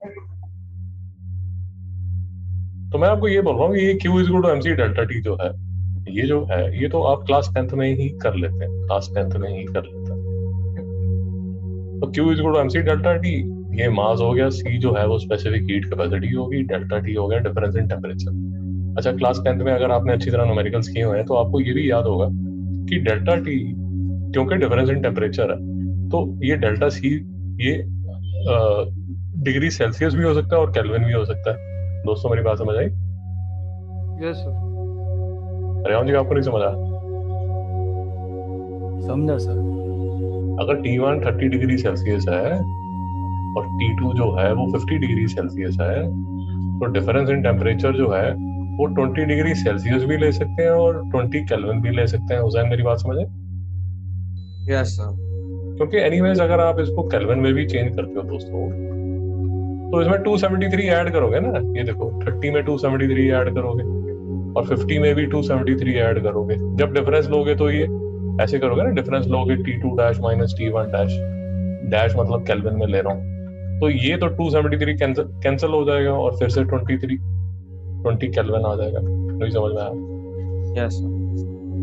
तो मैं आपको ये बोल रहा हूँ कि ये Q is equal to MC delta T जो है, ये जो है ये तो आप क्लास 10th में ही कर लेते हैं, क्लास 10th में ही कर लेते हैं। तो Q is equal to MC delta T, ये मास हो गया, C जो है वो स्पेसिफिक हीट कैपेसिटी होगी, डेल्टा T हो गया डिफरेंस इन टेम्परेचर। अच्छा, क्लास 10th में अगर आपने अच्छी तरह न्यूमेरिकल्स किए हुए हैं तो आपको ये भी याद होगा कि डेल्टा T क्योंकि डिफरेंस इन टेम्परेचर है, तो ये डेल्टा C ये डिग्री सेल्सियस भी हो सकता है और केल्विन भी हो सकता है। दोस्तों मेरी बात समझ आई? Yes sir. रेहान जी आपको नहीं समझ आया? समझा सर। अगर T1 30 डिग्री सेल्सियस है और T2 जो है वो 50 डिग्री सेल्सियस है, तो डिफरेंस इन टेम्परेचर जो है वो 20 डिग्री सेल्सियस भी ले सकते हैं और 20 केल्विन भी ले सकते हैं। हुसैन मेरी बात समझे? Yes sir. क्योंकि एनीवेज अगर आप इसको केल्विन में भी चेंज करते हो दोस्तों, तो इसमें 273 ऐड करोगे ना, ये देखो 30 में 273 ऐड करोगे और 50 में भी 273 ऐड करोगे। जब डिफरेंस लोगे तो ये ऐसे करोगे ना, डिफरेंस लोगे T2 dash minus T1 dash, dash मतलब केल्विन में ले रहा हूँ, तो ये तो 273 कैंसिल हो जाएगा और फिर से 20 केल्विन आ जाएगा। नहीं समझ में आया? Yes sir.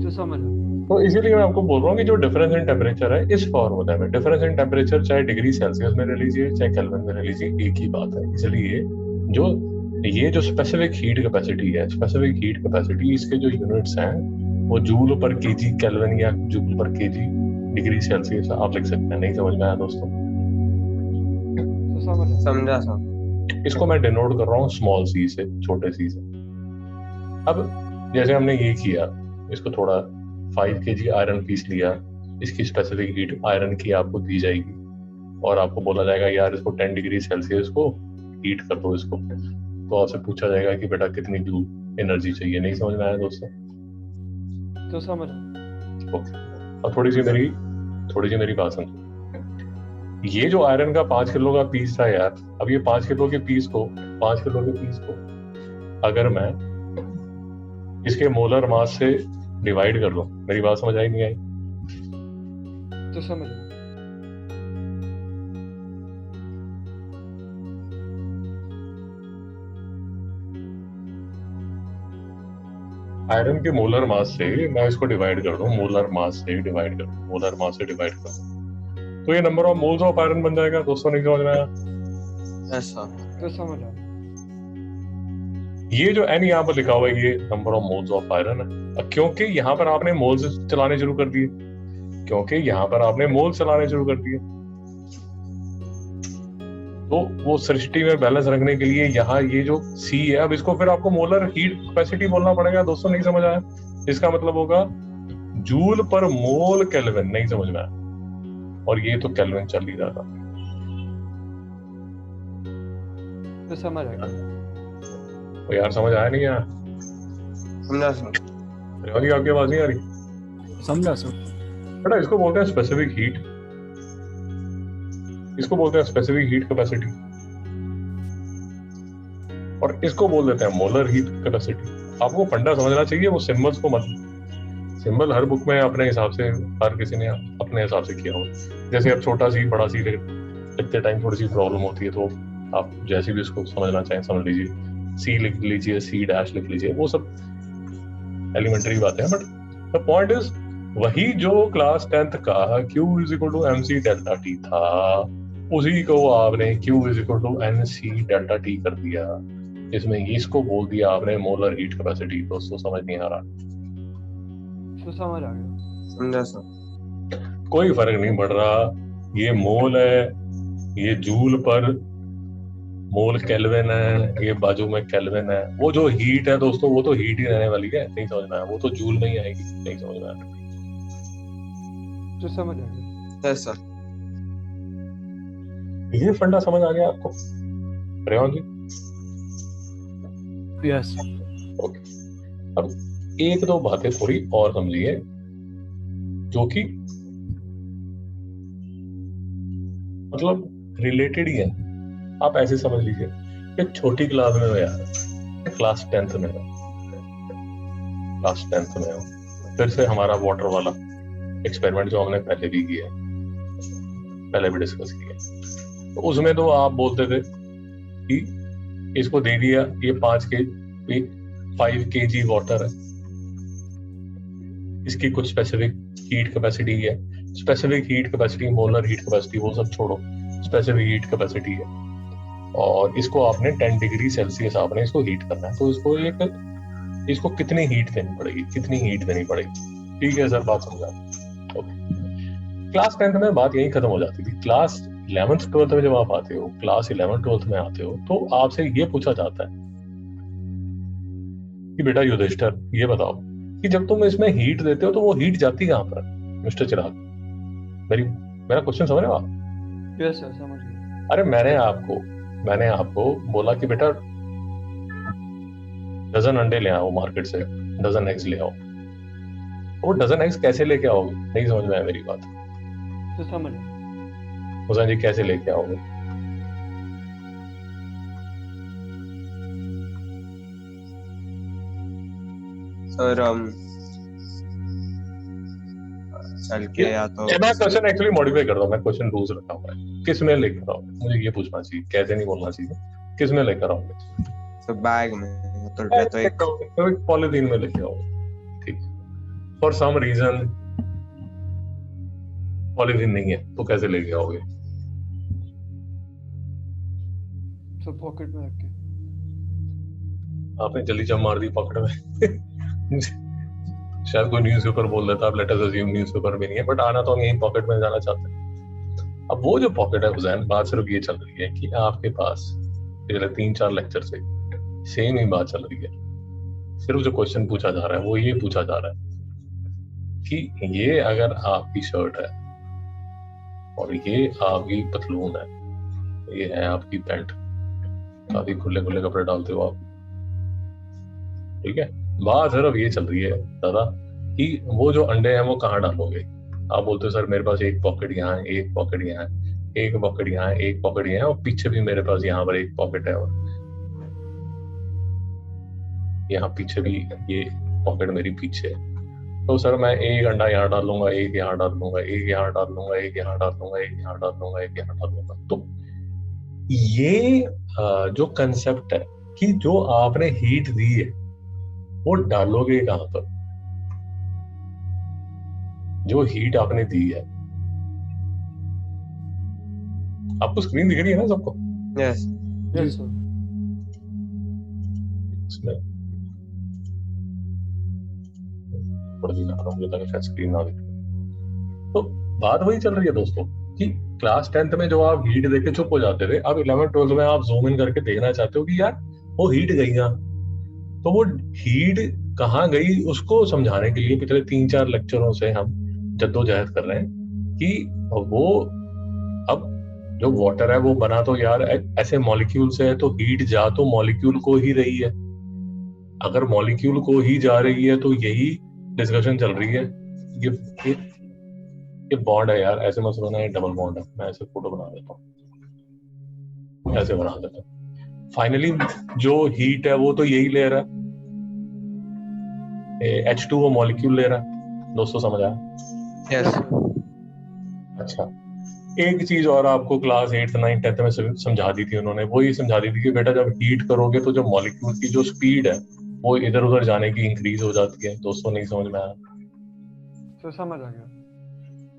तो समझ लो। तो इसीलिए मैं आपको बोल रहा हूँ कि जो डिफरेंस इन टेम्परेचर है इस फॉर्मूले में, डिफरेंस इन टेम्परेचर चाहे डिग्री सेल्सियस में ले लीजिए चाहे केल्विन में ले लीजिए, एक ही बात है। इसलिए जो स्पेसिफिक हीट कैपेसिटी है, स्पेसिफिक हीट कैपेसिटी, इसके जो यूनिट्स हैं वो जूल पर केजी केल्विन या जूल पर केजी डिग्री सेल्सियस आप लिख सकते हैं। नहीं समझ में आया दोस्तों? तो समझा सर। इसको मैं डिनोट कर रहा हूँ स्मॉल सी से, छोटे सी से। अब जैसे हमने ये किया, इसको थोड़ा 5 kg आयरन पीस लिया, इसकी स्पेसिफिक हीट आयरन की आपको दी जाएगी और आपको बोला जाएगा यार इसको 10 डिग्री सेल्सियस को हीट कर दो इसको, तो आपसे पूछा जाएगा कि बेटा कितनी जूल एनर्जी चाहिए। नहीं समझ में आया दोस्तों? तो समझ। ओके, अब थोड़ी सी मेरी बात समझो। ये जो आयरन का 5 किलो का पीस था यार, अब ये 5 किलो के पीस को अगर मैं इसके मोलर मास से डिवाइड कर दूं, मेरी बात समझ आई नहीं आई? तो समझ। आयरन के मोलर मास से मैं इसको डिवाइड कर दूं, मोलर मास से डिवाइड कर दूं, तो ये number of moles of iron बन जाएगा। दोस्तों नहीं समझ में आया? Yes sir. तो समझ। ये जो n यहाँ पर लिखा हुआ है ये number of moles of iron है, क्योंकि यहाँ पर आपने मोल्स चलाने शुरू कर दिए, तो वो सृष्टि में बैलेंस रखने के लिए यहाँ ये जो C है, अब इसको फिर आपको मोलर हीट कैपेसिटी बोलना पड़ेगा। दोस्तों नहीं समझ आया? इसका मतलब होगा जूल पर मोल केल्विन। नहीं समझ में आया? और ये तो केल्विन चल ही रहा था। तो समझ आ गया। तो यार समझ आया नहीं यार? समझा सर। रेवाजी आपकी आवाज नहीं आ रही? समझा सर। बेटा इसको बोलते हैं स्पेसिफिक हीट, इसको बोलते हैं स्पेसिफिक हीट कैपेसिटी, और इसको बोल देते हैं मोलर हीट कैपेसिटी। आपको फंडा समझना चाहिए, वो सिंबल्स को मत, सिंबल हर बुक में अपने हिसाब से हर किसी ने अपने हिसाब से किया होगा। जैसे अब छोटा सी बड़ा सी लिखते टाइम थोड़ी सी प्रॉब्लम होती है, तो आप जैसे भी इसको समझना चाहें समझ लीजिए, C लिख लीजिए, C डैश लिख लीजिए, वो सब एलिमेंट्री बातें हैं। बट द पॉइंट इज वही जो क्लास 10th का Q is equal to MC delta T था, उसी को आपने Q is equal to NC delta T कर दिया। इसमें इसको बोल दिया आपने मोलर हीट कैपेसिटी। दोस्तों समझ नहीं आ रहा? तो समझ आ गया। समझा सर। कोई फर्क नहीं पड़ रहा, ये मोल है, ये जूल पर मोल केल्विन है, ये बाजू में केल्विन है। वो जो हीट है दोस्तों वो तो हीट ही रहने वाली है। नहीं समझ में आया? वो तो जूल में ही आएगी। नहीं समझ में आया? तो समझ आ गया। Yes sir. ये फंडा समझ आ गया आपको रेवान जी? यस। ओके, अब एक दो बातें थोड़ी और समझिए जो कि मतलब रिलेटेड ही है। आप ऐसे समझ लीजिए कि छोटी क्लास में हो यार, क्लास 10th में हो, फिर से हमारा वाटर वाला एक्सपेरिमेंट जो हमने पहले भी किया, पहले भी डिस्कस किया, तो उसमें तो आप बोलते थे कि इसको दे दिया ये 5 kg वाटर है, इसकी कुछ स्पेसिफिक हीट कैपेसिटी है, specific heat capacity, molar heat capacity वो सब छोड़ो, स्पेसिफिक हीट कैपेसिटी है, और इसको आपने 10 डिग्री सेल्सियस आपने इसको हीट करना है, तो इसको कितनी हीट देनी पड़ेगी, ठीक है सर, बात समझा। क्लास 10th में बात यही खत्म हो जाती थी। क्लास 11th 12th में जब आप आते हो, क्लास 11th 12th में आते हो, तो आपसे ये पूछा जाता है कि बेटा युधिष्ठिर ये बताओ कि जब तुम इसमें हीट देते हो तो वो हीट जाती कहाँ पर, मिस्टर चिराग? मेरा क्वेश्चन समझ रहे हो आप? यस सर, समझ गया। अरे मैंने आपको बोला कि बेटा डजन अंडे ले आओ मार्केट से, डजन एग्स ले आओ। वो डजन एग्स कैसे लेके आओगे? नहीं समझ में आया मेरी बात? तो समझ गया। हुसैन जी कैसे लेके आओगे? सर चल के या तो मैं क्वेश्चन एक्चुअली मॉडिफाई कर रहा हूँ, मैं क्वेश्चन लूज रखा हुआ है। किस में लेकर आओगे? मुझे ये पूछना चाहिए, कैसे नहीं बोलना चाहिए, किस में लेकर आओगे? तो बैग में तो एक पॉलिथीन में लेके आओगे, ठीक है। फॉर सम रीजन पॉलिथीन नहीं है तो कैसे लेके आओगे? सब पॉकेट में रख के। आपने जल्दी जम मार दी पॉकेट में। शायद कोई न्यूज़पेपर बोल देता, आप लेट अस अज्यूम न्यूज़पेपर भी नहीं है, बट आना तो हम यही पॉकेट में जाना चाहते हैं। अब वो जो पॉकेट है हुसैन, बात सिर्फ ये चल रही है कि आपके पास पिछले 3-4 लेक्चर से सेम ही बात चल रही है। सिर्फ जो क्वेश्चन पूछा जा रहा है वो ये पूछा जा रहा है कि ये अगर आपकी शर्ट है और ये आपकी पतलून है, ये है आपकी पैंट, काफी खुले खुले कपड़े डालते हो आप, ठीक है। बात सिर्फ ये चल रही है दादा कि वो जो अंडे हैं वो कहाँ डालोगे? आप बोलते हो सर मेरे पास एक पॉकेट यहाँ है, एक पॉकेट यहाँ है, एक पॉकेट यहाँ है, एक पॉकेट यहाँ है, और पीछे भी मेरे पास यहाँ पर एक पॉकेट है, और यहाँ पीछे भी ये पॉकेट मेरी पीछे है। तो सर मैं एक अंडा यहाँ डाल लूंगा, एक यहाँ डाल लूंगा, एक यहाँ डाल लूंगा, एक यहाँ डाल लूंगा, एक यहाँ डाल लूंगा, एक यहाँ डाल लूंगा। तो ये जो कंसेप्ट है कि जो आपने हीट दी है वो डालोगे कहां पर? जो हीट आपने दी है, आपको स्क्रीन दिख रही है ना सबको? Yes yes sir. इसमें पढ़ भी ना रहा हूँ, मुझे लगा स्क्रीन ना दिखे। तो बात वही चल रही है दोस्तों कि क्लास 10th में जो आप हीट देख के चुप हो जाते थे, अब 11th 12th में आप जूम इन करके देखना चाहते हो कि यार वो हीट गई ना, तो वो हीट कहाँ गई उसको समझाने के लिए पिछले 3-4 लेक्चरों से हम जद्दोजहद कर रहे हैं कि वो अब जो वाटर है वो बना तो यार ऐसे मॉलिक्यूल से है, तो हीट जा तो मॉलिक्यूल को ही रही है। अगर मॉलिक्यूल को ही जा रही है तो यही डिस्कशन चल रही है। ये बॉन्ड है यार, ऐसे मत समझना ये डबल बॉन्ड है। मैं ऐसे फोटो बना देता हूँ, ऐसे बना देता हूँ। फाइनली जो हीट है वो तो यही ले रहा है, H2O मॉलिक्यूल ले रहा है। दोस्तों समझ आया? यस। अच्छा, एक चीज और आपको क्लास 8th 9th 10th में समझा दी थी उन्होंने, वो ये समझा दी थी कि बेटा जब हीट करोगे तो जो मॉलिक्यूल की जो स्पीड है वो इधर उधर जाने की इंक्रीज हो जाती है। दोस्तों नहीं समझ में आया? तो समझ आ गया।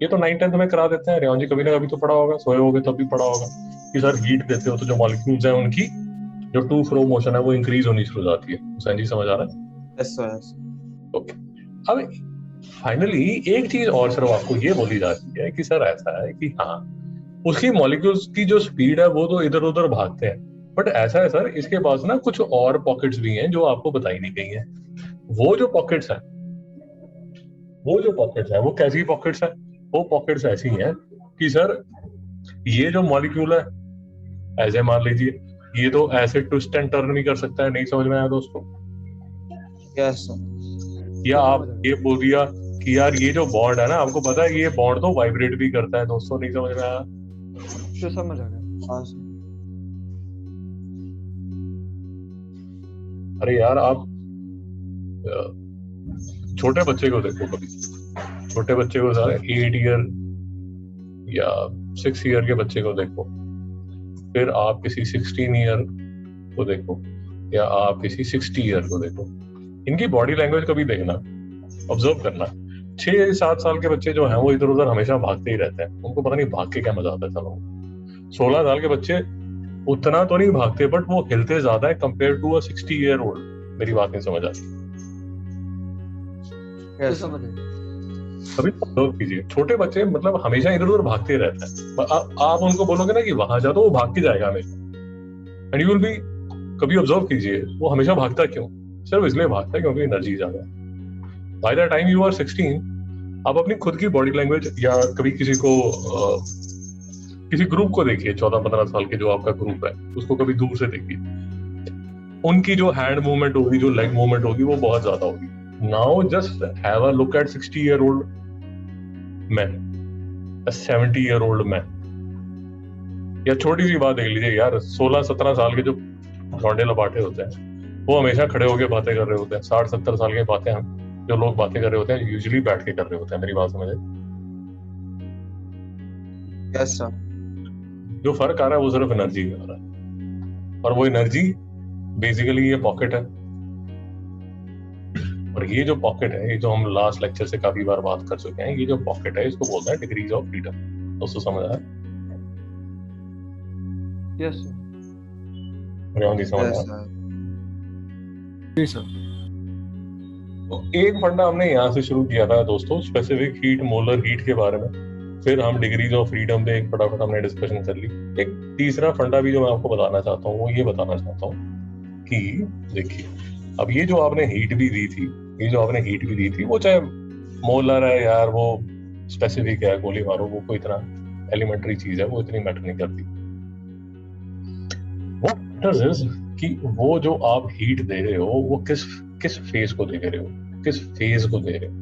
ये तो 9th 10th में करा देते हैं। रेवान जी कभी ना कभी तो पढ़ा होगा, सोए होगे तब भी पढ़ा होगा कि सर हीट देते हो तो जो मॉलिक्यूल्स हैं उनकी जो टू फ्रो मोशन है वो इंक्रीज होनी शुरू हो जाती है। हुसैन जी समझ आ रहा है? यस। ओके, अब फाइनली एक चीज और सिर्फ आपको ये बोली जाती है कि सर ऐसा है कि हाँ उसकी मॉलिक्यूल्स की जो स्पीड है वो तो इधर उधर भागते हैं, बट ऐसा है सर इसके पास ना कुछ और पॉकेट्स भी हैं जो आपको बताई नहीं गई हैं। वो जो पॉकेट्स हैं वो कैसी पॉकेट्स हैं? वो पॉकेट्स ऐसी हैं कि सर ये जो मॉलिक्यूल है, ऐसे मान लीजिए ये तो ऐसे ट्विस्ट एंड टर्न भी कर सकता है। नहीं समझ में आया दोस्तों? यस। या आप ये बोल दिया कि यार ये जो बॉन्ड है ना, आपको पता है ये बॉन्ड तो वाइब्रेट भी करता है। दोस्तों नहीं समझ में आया? तो समझ आ गया। अरे यार आप छोटे बच्चे को देखो, कभी छोटे बच्चे को, सारे 8 ईयर या 6 ईयर के बच्चे को देखो, फिर आप किसी 16 ईयर को देखो या आप किसी 60 ईयर को देखो, इनकी बॉडी लैंग्वेज कभी देखना, ऑब्जर्व करना। 6-7 साल के बच्चे जो हैं वो इधर उधर हमेशा भागते ही रहते हैं, उनको पता नहीं भाग के क्या मजा आता है। चलो 16 साल के बच्चे उतना तो नहीं भागते, बट वो हिलते ज्यादा है compare to a 60 year old. मेरी बात नहीं समझ आती। Yes. अभी ऑब्जर्व कीजिए, छोटे बच्चे मतलब हमेशा इधर उधर भागते रहते हैं। आप उनको बोलोगे ना कि वहां जा, तो वो भाग के जाएगा हमेशा। एंड यू विल बी, कभी ऑब्जर्व कीजिए वो हमेशा भागता क्यों? सिर्फ इसलिए भागता है क्योंकि एनर्जी ज्यादा है। By the time you are 16, आप अपनी खुद की बॉडी लैंग्वेज या कभी किसी ग्रुप को देखिए, 14-15 साल के जो आपका ग्रुप है उसको कभी दूर से देखिए, उनकी जो हैंड मूवमेंट होगी, जो लेग मूवमेंट होगी, वो बहुत ज्यादा होगी। Now just have a look at 60 year old man, 70 year old man, या छोटी सी बात देख लीजिए यार, 16-17 साल के जो लौंडे लबाटे होते हैं वो हमेशा खड़े होकर बातें कर रहे होते हैं। 60-70 साल की बातें हम जो लोग बातें कर रहे होते हैं यूजुअली बैठ के कर रहे होते हैं। मेरी बात समझे? Yes, sir. जो फर्क आ रहा है वो सिर्फ एनर्जी का आ रहा है, और वो एनर्जी बेसिकली ये पॉकेट है। और ये जो पॉकेट है, ये जो हम लास्ट लेक्चर से काफी बार बात कर चुके हैं, ये जो पॉकेट है इसको बोलते हैं डिग्रीज ऑफ फ्रीडम। दोस्तों समझ आया? Yes sir. नहीं समझ Yes, आया? sir. जी सर। तो एक फंडा हमने यहाँ से शुरू किया था दोस्तों, स्पेसिफिक हीट, मोलर हीट के बारे में। फिर हम डिग्रीज ऑफ फ्रीडम पे एक फटाफट हमने डिस्कशन कर ली। एक तीसरा फंडा भी जो मैं आपको बताना चाहता हूँ वो ये बताना चाहता हूँ कि देखिए, अब ये जो आपने हीट भी दी थी, वो चाहे मोलर है यार, वो स्पेसिफिक है, गोली मारो, वो कोई इतना एलिमेंट्री चीज है, वो इतनी मैटर नहीं करती। व्हाट मैटर्स इज कि वो जो आप हीट दे रहे हो वो किस फेज को दे रहे हो, किस फेज को दे रहे हो।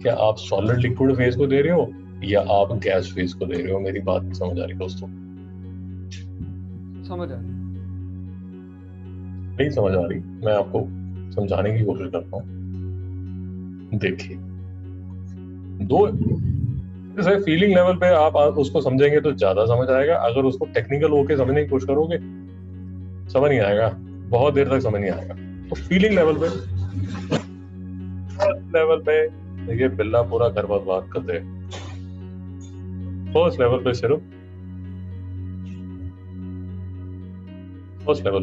क्या आप सॉलिड लिक्विड फेज को दे रहे हो या आप गैस फेज को दे रहे हो? मेरी बात नहीं समझ आ रही दोस्तों? समझ आ रही। नहीं समझ आ रही, मैं आपको समझाने की कोशिश करता हूँ। देखिए, दो जैसे फीलिंग लेवल पे आप उसको समझेंगे तो ज्यादा समझ आएगा। अगर उसको टेक्निकल होके समझने की कोशिश करोगे समझ नहीं आएगा, बहुत देर तक समझ नहीं आएगा। तो फीलिंग लेवल पे ये बिल्ला पूरा घर बर्बाद कर दे। फर्स्ट लेवल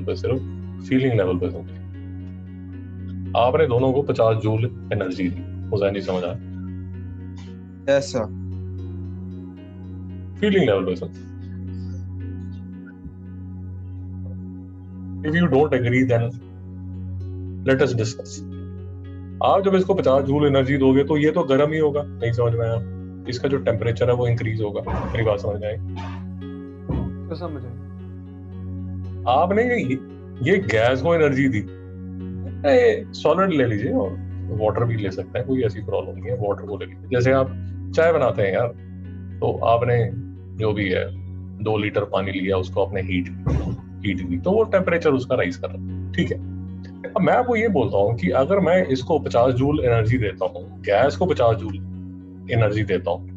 पे सिर्फ फीलिंग लेवल पे समझे। आपने दोनों को 50 जूल एनर्जी दी, हुसैन जी समझ आया? Yes, sir. फीलिंग लेवल पे समझे। If you don't agree, then let us discuss. आप जब इसको 50 जूल एनर्जी दोगे तो ये तो गर्म ही होगा। नहीं समझ में आया? इसका जो टेम्परेचर है वो इंक्रीज होगा। मेरी बात समझ में आई? तो समझ आई। आपने ये गैस को एनर्जी दी, सॉलिड ले लीजिए और वाटर भी ले सकते हैं, कोई ऐसी प्रॉब्लम नहीं है। वाटर को ले लीजिए, जैसे आप चाय बनाते हैं यार, तो आपने जो भी है 2 लीटर पानी लिया, उसको आपने हीट दी, तो वो टेम्परेचर उसका राइज कर रहा है, ठीक है। अब मैं आपको ये बोलता हूँ कि अगर मैं इसको 50 जूल एनर्जी देता हूँ, गैस को 50 जूल एनर्जी देता हूँ,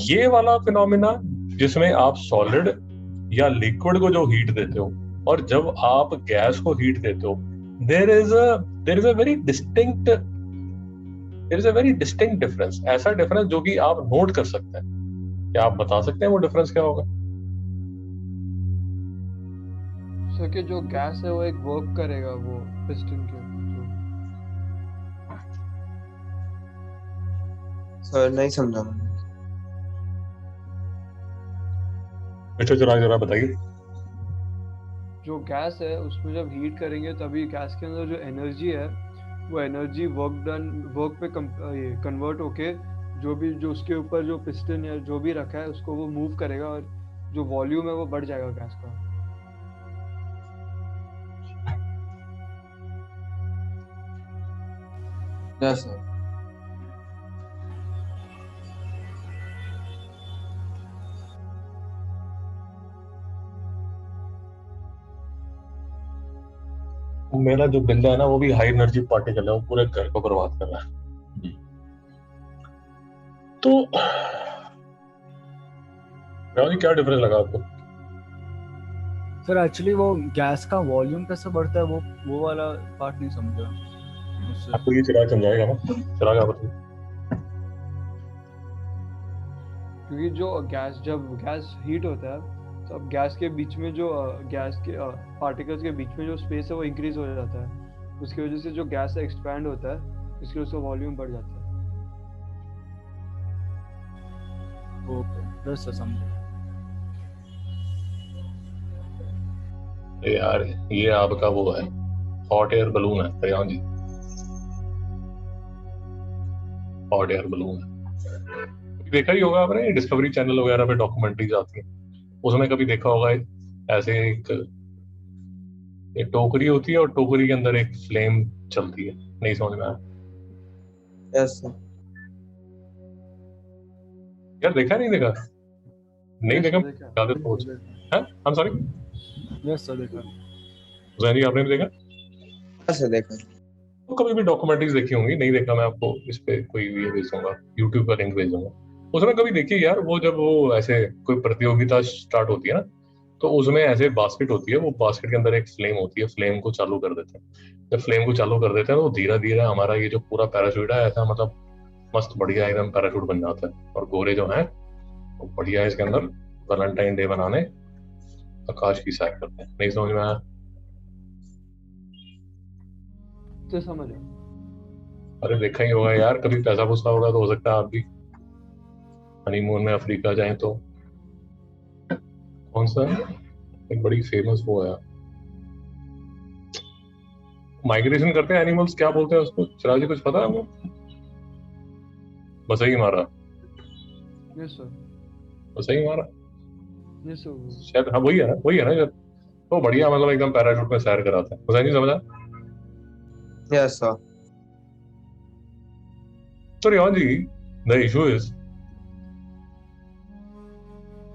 ये वाला फिनोमिना जिसमें आप सॉलिड या लिक्विड को जो हीट देते हो और जब आप गैस को हीट देते हो, there is a very distinct difference. ऐसा डिफरेंस जो कि आप नोट कर सकते हैं। क्या आप बता सकते हैं वो डिफरेंस क्या होगा? सर कि जो गैस है वो एक वर्क करेगा, वो पिस्टन के सर नहीं समझा मैंने। जरा बताइए। जो गैस है उसमें जब हीट करेंगे तभी गैस के अंदर जो एनर्जी है वो एनर्जी वर्क पे कन्वर्ट होके जो उसके ऊपर जो पिस्टन है जो भी रखा है उसको वो मूव करेगा और जो वॉल्यूम है वो बढ़ जाएगा गैस का। Yes, sir. मेरा जो बिल्ला है ना वो भी हाई एनर्जी पार्टिकल है, वो पूरे घर को बर्बाद कर रहा है। तो राहुल जी क्या डिफरेंस लगा आपको? सर एक्चुअली वो गैस का वॉल्यूम कैसे बढ़ता है वो वाला पार्ट नहीं समझा उससे। आपको ये चिराग समझाएगा ना, चिराग आप बताइए। क्योंकि जो जब गैस हीट होता है तो अब गैस के बीच में जो गैस के पार्टिकल्स के बीच में जो स्पेस है वो इंक्रीज हो जाता है, उसकी वजह से जो गैस है एक्सपैंड होता है, इसलिए उसका वॉल्यूम बढ़ जाता है। ओके बस सर समझा। यार ये आपका वो है, हॉट एयर बलून है रेहान जी, हॉट एयर बलून है। देखा ही होगा आपने, डिस्कवरी चैनल वगैरह पे डॉक्यूमेंट्रीज आती हैं, उसमें कभी देखा होगा ऐसे एक टोकरी होती है और टोकरी के अंदर एक फ्लेम चलती है, नहीं समझ में आया? Yes sir. यार देखा नहीं देखा? नहीं Yes, देखा? देखा। ज्यादा सोच है, I'm sorry, यस सर देखा। हुसैन जी आपने भी देखा? यस सर देखा। तो कभी भी डॉक्यूमेंट्रीज देखी होंगी, नहीं देखा मैं आपको इस पे कोई ये भेज दूंगा, यूट्यूब पर लिंक भेज दूंगा। उसमें कभी देखिए यार, वो जब वो ऐसे कोई प्रतियोगिता स्टार्ट होती है ना, तो उसमें ऐसे बास्केट होती है, वो बास्केट के अंदर एक फ्लेम होती है, फ्लेम को चालू कर देते हैं। जब फ्लेम को चालू कर देते हैं तो धीरे धीरे हमारा ये जो पूरा पैराशूट है ऐसा मतलब मस्त बढ़िया एकदम पैराशूट बन जाता है, और गोरे जो हैं वो बढ़िया इसके अंदर वैलेंटाइन डे बनाने आकाश की सैर करते हैं। नहीं समझ में आया? तो समझ आया। अरे देखा ही होगा यार, कभी पैसा पूसा होगा तो हो सकता है आप भी हनीमून में अफ्रीका जाएं तो। कौन सा एक बड़ी फेमस वो है, माइग्रेशन करते हैं एनिमल्स, क्या बोलते हैं उसको, चिराग जी कुछ पता है आपको? बस ही मारा, यस सर। बस ही मारा यस सर। शायद, हाँ वही है ना, वही है ना शायद। तो बढ़िया मतलब एकदम पैराशूट में सैर कराता है। हुसैन जी समझा? Yes sir. तो रियान जी, द इशू इज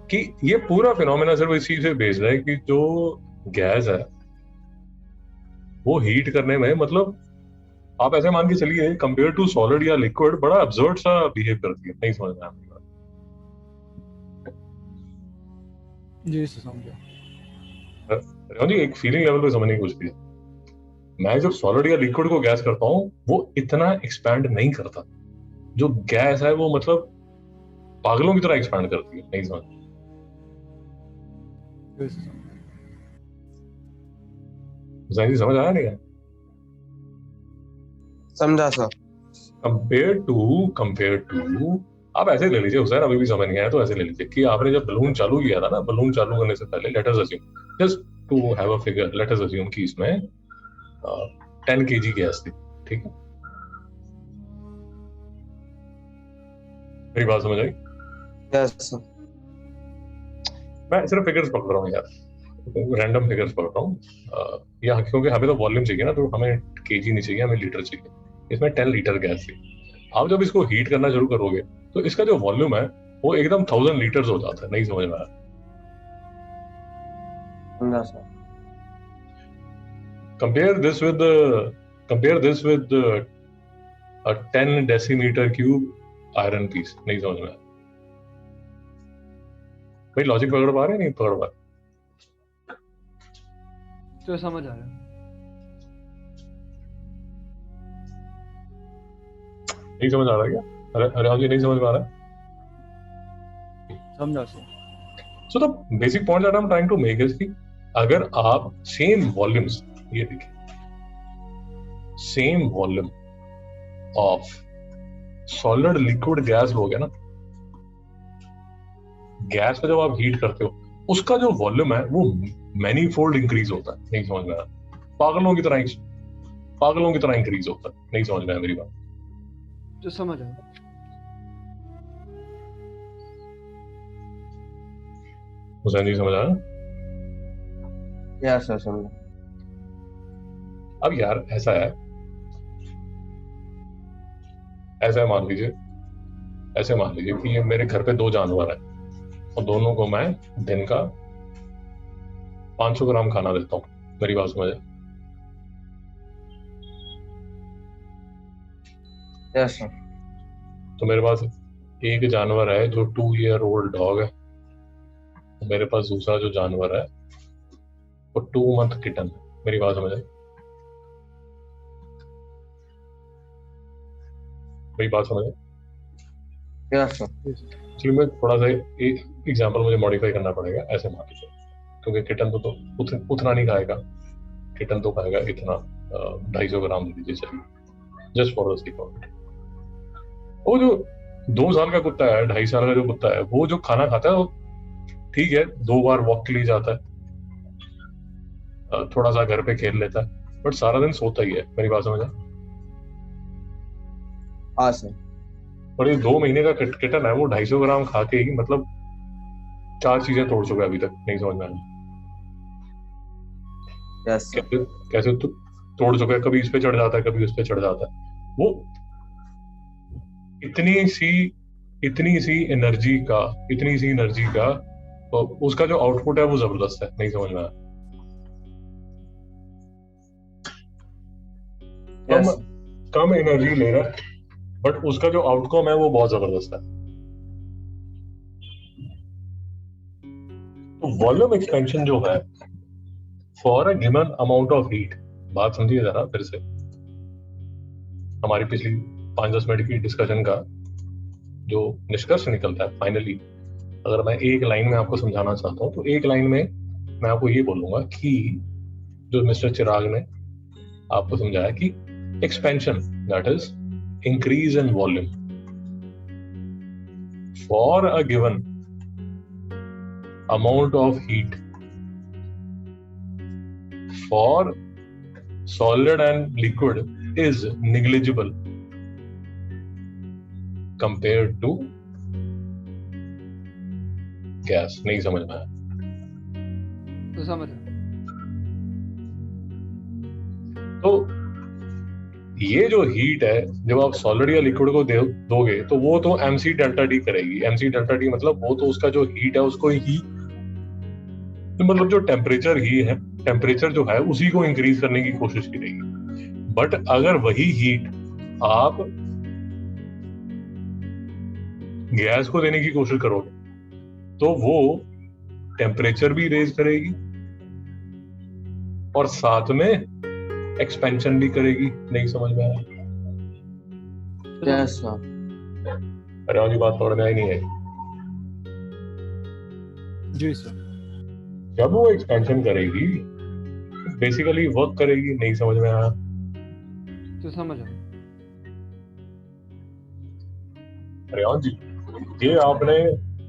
कि ये पूरा फिनोमेना सिर्फ इस चीज से बेस्ड है कि जो गैस है वो हीट करने में, मतलब आप ऐसे मान के चलिए कंपेयर टू सॉलिड या लिक्विड बड़ा अब्सर्ड सा बिहेव करती है। नहीं समझ में आपकी बात? जी सर समझा। रियान जी एक फीलिंग लेवल पे समझने की कोशिश कीजिए, मैं जब सॉलिड या लिक्विड को गैस करता हूँ वो इतना एक्सपैंड नहीं करता, जो गैस है वो मतलब पागलों की तरह एक्सपैंड करती है। नहीं समझ? यस सर समझा। हुसैन जी समझ आया नहीं है? समझा सर। कंपेयर टू आप ऐसे ले लीजिए हुसैन, अभी भी समझ नहीं आया तो ऐसे ले लीजिए कि आपने जब बलून चालू किया था ना, बलून चालू करने से पहले let us assume, just to have a figure, let us assume कि इसमें 10 kg गैस थी, ठीक है? मेरी बात समझ आई? Yes sir. मैं सिर्फ फिगर्स पकड़ रहा हूँ यार, रैंडम फिगर्स पकड़ रहा हूँ यहाँ, क्योंकि हमें तो वॉल्यूम चाहिए ना, तो हमें केजी नहीं चाहिए, हमें लीटर चाहिए। इसमें 10 लीटर गैस थी। आप जब इसको हीट करना शुरू करोगे तो इसका जो वॉल्यूम है वो एकदम 1000 लीटर्स हो जाता है। नहीं समझ में आया? समझा sir. Compare this with compare this with a 10 decimeter cube iron piece. नहीं समझ में आया? भाई लॉजिक पकड़ पा रहे हैं? नहीं पकड़ पा रहे? तो समझ आ रहा है। नहीं समझ आ रहा क्या? अरे अरे हाँ जी, नहीं समझ में आ रहा? समझा sir. So the basic point that I am trying to make is कि अगर आप सेम वॉल्यूम्स, ये देखिए, same volume of solid liquid gas लोगे ना, गैस को जब आप हीट करते हो उसका जो वॉल्यूम है वो मैनीफोल्ड इंक्रीज होता है। नहीं समझ में आया? पागलों की तरह इंक्रीज होता है। नहीं समझ में आया मेरी बात? तो समझ आया। हुसैन जी समझ आया? यस सर समझा। अब यार ऐसा है मान लीजिए, ऐसे मान लीजिए कि ये मेरे घर पे 2 जानवर है और दोनों को मैं दिन का 500 ग्राम खाना देता हूँ। मेरी बात समझ? Yes sir. तो मेरे पास एक जानवर है जो 2 year old डॉग है, मेरे पास दूसरा जो जानवर है वो 2 month किटन है। मेरी बात समझ आई? मेरी बात समझ आई? Yes sir. एक्चुअली मैं थोड़ा सा एक एग्जांपल मुझे मॉडिफाई करना पड़ेगा, ऐसे मान लीजिए, क्योंकि किटन तो उतना नहीं खाएगा। किटन तो खाएगा इतना 250 ग्राम दे दीजिए, चलिए, just for the sake of it. वो जो 2 साल का कुत्ता है, 2.5 साल का जो कुत्ता है, वो जो खाना खाता है वो ठीक है, 2 बार वॉक के लिए जाता है, थोड़ा सा घर पे खेल लेता है, बट सारा दिन सोता ही है। मेरी बात समझ आई? हाँ सर। और ये 2 महीने का किटन है, वो 250 ग्राम खा के ही मतलब 4 चीजें तोड़ चुका है अभी तक। नहीं समझ में आया यस सर। कैसे कैसे तोड़ चुका है। कभी इस पे चढ़ जाता है, कभी उस पे चढ़ जाता है। वो इतनी सी एनर्जी का तो उसका जो आउटपुट है वो जबरदस्त है। नहीं समझ में आया? यस कम कम एनर्जी ले रहा है, बट उसका जो आउटकम है वो बहुत जबरदस्त है। तो वॉल्यूम एक्सपेंशन जो है for a given amount of heat, बात समझिए जरा फिर से, हमारी पिछली 5-10 मिनट की डिस्कशन का जो निष्कर्ष निकलता है फाइनली, अगर मैं एक लाइन में आपको समझाना चाहता हूँ तो एक लाइन में मैं आपको ये बोलूंगा कि जो मिस्टर चिराग ने आपको समझाया कि expansion that is increase in volume for a given amount of heat for solid and liquid is negligible compared to gas। नहीं समझ में आया? तो समझ। तो ये जो हीट है, जब आप सॉलिड या लिक्विड को दोगे तो वो तो mc डेल्टा टी करेगी। mc डेल्टा टी मतलब वो तो उसका जो हीट है उसको ही, मतलब जो टेम्परेचर जो है उसी को इंक्रीज करने की कोशिश करेगी। बट अगर वही हीट आप गैस को देने की कोशिश करोगे तो वो टेम्परेचर भी रेज करेगी और साथ में एक्सपेंशन भी करेगी। नहीं समझ में आया? Yes sir. अरे वाली बात समझ में आई नहीं है? जी सर। जब वो एक्सपेंशन करेगी बेसिकली वर्क करेगी। नहीं समझ में आया? तो समझ। अरे हाँ जी, ये आपने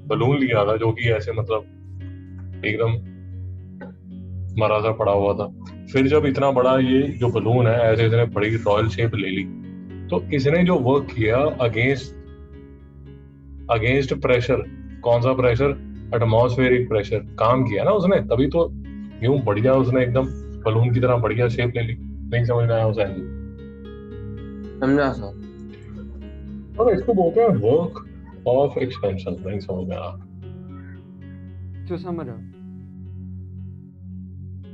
बलून लिया था जो कि ऐसे मतलब एकदम मरा सा पड़ा हुआ था, फिर जब इतना बड़ा ये जो बलून है ऐसे इसने बड़ी रॉयल शेप ले ली, तो इसने जो वर्क किया अगेंस्ट प्रेशर, कौन सा प्रेशर? एटमॉस्फेरिक प्रेशर काम किया ना उसने, तभी तो यूं बढ़िया उसने एकदम बलून की तरह बढ़िया शेप ले ली। नहीं समझ में आया उसे? समझा सर। और इसको बोलते हैं वर्क ऑफ एक्सपेंशन। नहीं समझ में आया? तो समझ।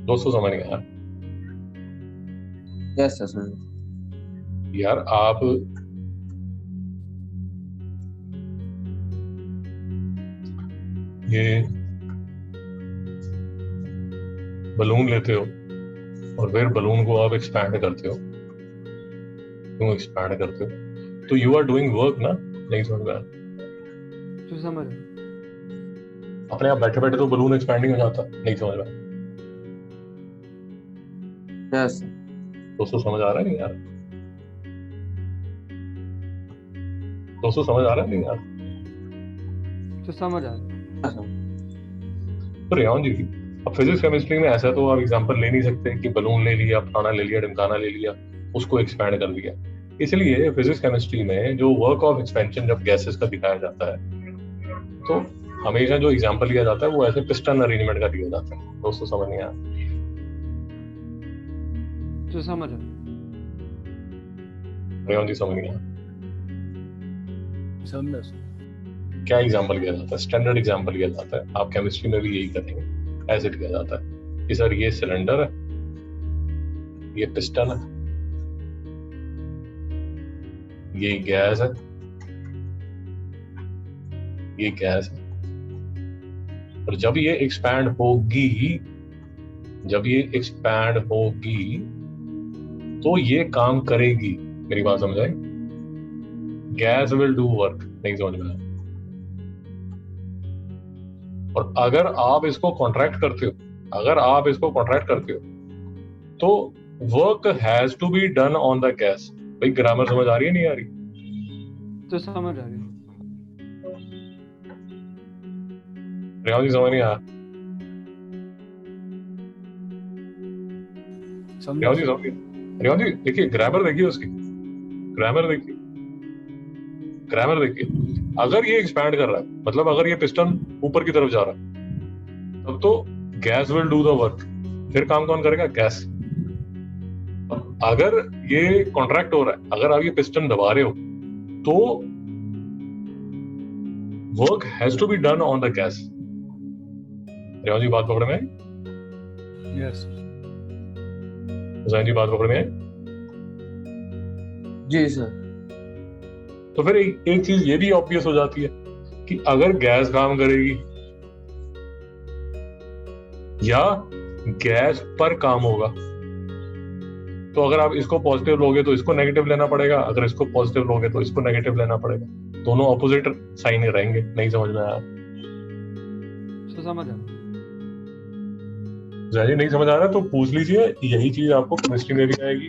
दोस्तों समझ गया यस सर समझा। यार? आप ये बलून लेते हो और फिर बलून को आप एक्सपैंड करते हो, क्यों एक्सपैंड करते हो? तो यू आर डूइंग वर्क ना। नहीं समझ में आया? तो समझ। अपने आप बैठे बैठे तो बलून एक्सपैंडिंग हो जाता। नहीं समझ में आया? Yes sir. दोस्तों समझ आ रहा है नहीं यार? दोस्तों समझ आ रहा है नहीं यार? तो समझ। Yes sir. तो रेहान जी, अब फिजिक्स केमिस्ट्री में ऐसा तो आप एग्जांपल ले नहीं सकते कि बलून ले लिया, फलाना ले लिया, ढिमकाना ले लिया, उसको एक्सपैंड कर दिया। इसलिए फिजिक्स केमिस्ट्री में जो वर्क ऑफ एक्सपेंशन जब गैसेस का दिखाया जाता है तो हमेशा जो एग्जांपल लिया जाता है वो ऐसे पिस्टन अरेंजमेंट का लिया जाता है। दोस्तों समझ नहीं आया? तो समझ। रेहान जी समझ नहीं आया? समझा सर। क्या एग्जांपल लिया जाता है? स्टैंडर्ड एग्जांपल लिया जाता है। आप केमिस्ट्री में भी यही करेंगे, ऐसे लिया जाता है कि सर ये सिलेंडर है, ये पिस्टन है, ये गैस है, ये गैस है, और जब ये एक्सपैंड होगी तो ये काम करेगी। मेरी बात समझ आई? Gas will do work. नहीं समझ में आया? और अगर आप इसको कॉन्ट्रैक्ट करते हो तो work has to be done on the gas. भाई ग्रामर समझ आ रही है नहीं आ रही? तो समझ आ रही है। रेहान जी समझ नहीं आया? समझा रेहान जी देखिए, ग्रामर देखिए उसकी, ग्रामर देखिए। अगर ये एक्सपैंड कर रहा है, मतलब अगर ये पिस्टन ऊपर की तरफ जा रहा है, तब तो gas will do the work. फिर काम कौन करेगा? गैस। अगर ये कॉन्ट्रैक्ट हो रहा है, अगर आप ये पिस्टन दबा रहे हो, तो work has to be done on the gas. Rehan ji बात पकड़ में आई? यस हुसैन जी बात पकड़ में आई? जी सर। तो फिर एक चीज ये भी ऑब्वियस हो जाती है कि अगर गैस काम करेगी या गैस पर काम होगा, तो अगर आप इसको पॉजिटिव लोगे तो इसको नेगेटिव लेना पड़ेगा, अगर इसको पॉजिटिव लोगे तो इसको नेगेटिव लेना पड़ेगा। दोनों ऑपोजिट साइन रहेंगे। नहीं समझ में आया? तो समझ आ जी नहीं समझ आ रहा तो पूछ लीजिए, यही चीज आपको केमिस्ट्री में भी आएगी,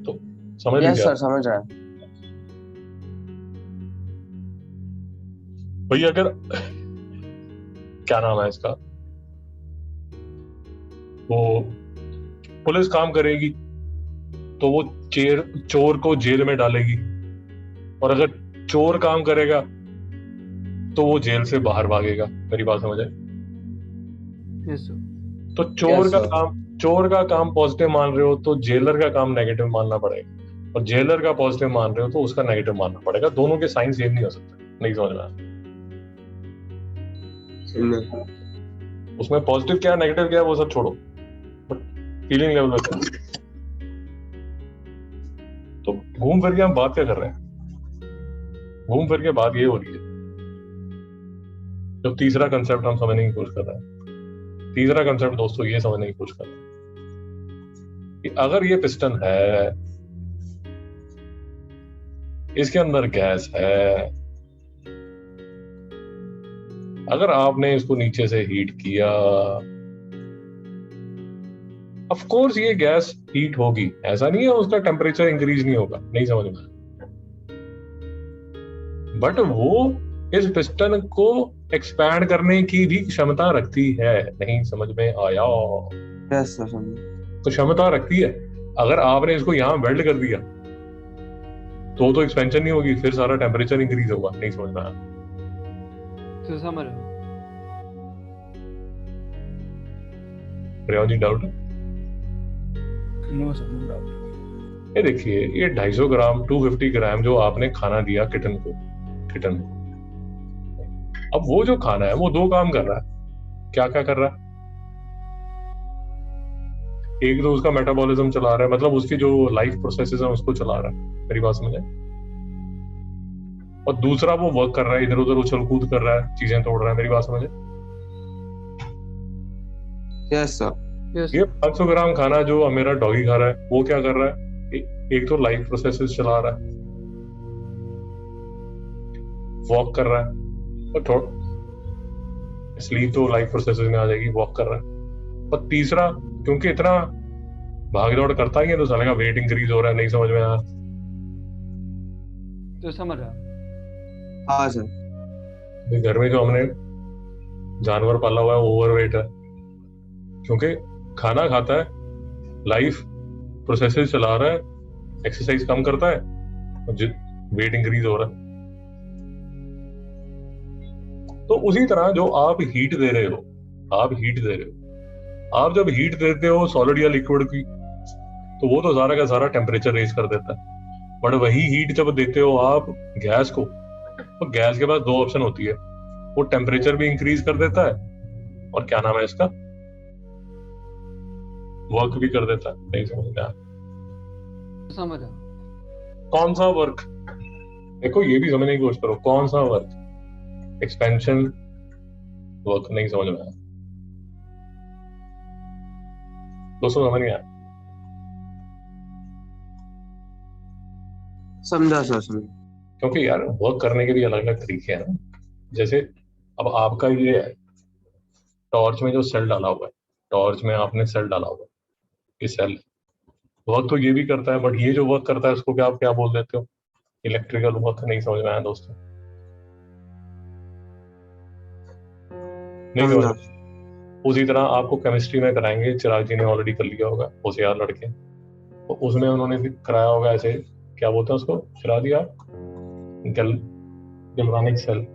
तो समझ यस लीजिए। सर, समझ रहा है। भाई अगर क्या नाम है इसका, वो पुलिस काम करेगी तो वो चोर को जेल में डालेगी, और अगर चोर काम करेगा तो वो जेल से बाहर भागेगा। मेरी बात समझ आए? Yes sir. तो चोर का काम पॉजिटिव मान रहे हो तो जेलर का काम नेगेटिव मानना पड़ेगा, और जेलर का पॉजिटिव मान रहे हो तो उसका नेगेटिव मानना पड़ेगा। दोनों के साइन सेम नहीं हो सकते। नहीं समझ में आया? उसमें पॉजिटिव क्या नेगेटिव क्या है वो सब छोड़ो, बट फीलिंग लेवल पे। तो घूम फिर के हम बात क्या कर रहे हैं? घूम फिर के बात ये हो रही है, जब तीसरा कंसेप्ट हम समझने की कोशिश कर रहे हैं। तीसरा कंसेप्ट दोस्तों ये समझने की कोशिश कर रहे हैं कि अगर ये पिस्टन है, इसके अंदर गैस है, अगर आपने इसको नीचे से हीट किया, ऑफ कोर्स ये गैस हीट होगी, ऐसा नहीं है उसका टेम्परेचर इंक्रीज नहीं होगा। नहीं समझ में? बट वो इस पिस्टन को एक्सपैंड करने की भी क्षमता रखती है। नहीं समझ में आया? यस सर, समझ। तो क्षमता रखती है। अगर आपने इसको यहां वेल्ड कर दिया तो एक्सपेंशन नहीं होगी, फिर सारा टेम्परेचर इंक्रीज होगा। नहीं समझ में आया? तो समझ रहा हूँ। Rehan ji doubt? No sir, no doubt. ये देखिए, ये 250 ग्राम 250 ग्राम जो आपने खाना दिया किटन को, अब वो जो खाना है वो दो काम कर रहा है। क्या क्या कर रहा है? एक तो उसका मेटाबॉलिज्म चला रहा है, मतलब उसकी जो लाइफ प्रोसेसेस है उसको चला रहा है। मेरी बात समझ आई? और दूसरा वो वर्क कर रहा है, इधर उधर उछल कूद कर रहा है, चीजें तोड़ रहा है। मेरी बात समझ आई? Yes sir. यस। ये 500 ग्राम खाना जो मेरा डॉगी खा रहा है वो क्या कर रहा है? एक तो लाइफ प्रोसेसेस चला रहा है, वॉक कर रहा है, और थोड़ा स्लीप तो लाइफ प्रोसेसेस में आ जाएगी, वॉक कर रहा है। और तीसरा, क्योंकि इतना भाग दौड़ करता ही है तो साले का वेट इंक्रीज हो रहा है। नहीं समझ में आया? तो समझ रहा। हाँ सर। घर में जो हमने जानवर पाला हुआ है ओवरवेट है, क्योंकि खाना खाता है, लाइफ प्रोसेसेस चला रहा है, एक्सरसाइज कम करता है, और वेट इंक्रीज हो रहा है। तो उसी तरह जो आप हीट दे रहे हो, आप जब हीट देते हो सॉलिड या लिक्विड की, तो वो तो सारा का सारा टेम्परेचर रेज कर देता है। बट वही हीट जब देते हो आप गैस को, तो गैस के पास दो ऑप्शन होती है, वो टेम्परेचर भी इंक्रीज कर देता है, और क्या नाम है इसका, वर्क भी कर देता है। नहीं समझ में आया? समझ रहा। कौन सा वर्क? देखो ये भी समझने की कोशिश करो, कौन सा वर्क? एक्सपेंशन वर्क नहीं समझ में आया दोस्तों, समझ नहीं आया? समझा सर, समझा। क्योंकि यार वर्क करने के भी अलग अलग तरीके हैं ना। जैसे अब आपका ये है, टॉर्च में जो सेल डाला हुआ है, टॉर्च में आपने सेल डाला हुआ है, ये सेल वर्क तो ये भी करता है, बट ये जो वर्क करता है उसको क्या आप क्या बोल देते हो? Electrical work. नहीं समझ में आया दोस्तों? नहीं समझ समझा। में? उसी तरह आपको केमिस्ट्री में कराएंगे, चिराग जी ने ऑलरेडी कर लिया होगा, होशियार लड़के, तो उसमें उन्होंने भी कराया होगा ऐसे, क्या बोलते हैं उसको चिराग जी आप? Galvanic cell,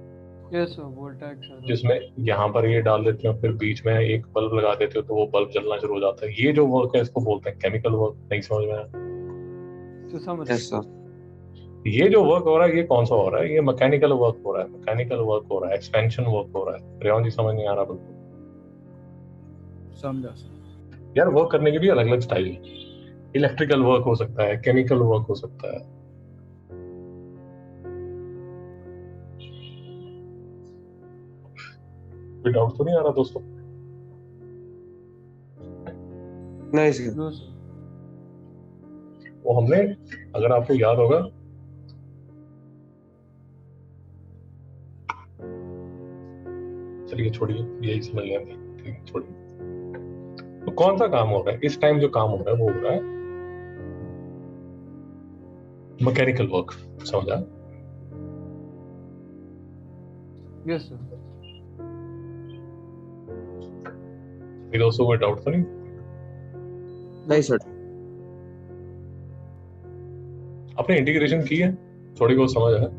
yes sir, voltage sir. जिसमें यहाँ पर ये डाल देते हो, फिर बीच में एक बल्ब लगा देते हो तो वो बल्ब जलना शुरू हो जाता है। ये जो वर्क है इसको बोलते हैं केमिकल वर्क। नहीं समझ में आया? तो समझ यस सर। ये जो वर्क हो रहा है ये कौन सा हो रहा है? ये मैकेनिकल वर्क हो रहा है, मैकेनिकल वर्क हो रहा है, एक्सपेंशन वर्क हो रहा है। रेवान जी समझ नहीं आ रहा बिल्कुल? समझा सर। यार वर्क करने के भी अलग अलग स्टाइल है। इलेक्ट्रिकल वर्क हो सकता है, केमिकल वर्क हो सकता है। कोई डाउट तो नहीं आ रहा दोस्तों? नहीं सर। No sir. वो हमने, अगर आपको याद होगा, चलिए छोड़िए, यही समझ लेंगे, ठीक है छोड़िए। तो कौन सा काम हो रहा है इस टाइम? जो काम हो रहा है वो हो रहा है मैकेनिकल वर्क। समझा? Yes sir. ये दोस्तों कोई डाउट तो नहीं? नहीं सर। आपने इंटीग्रेशन की है, थोड़ी बहुत समझ है?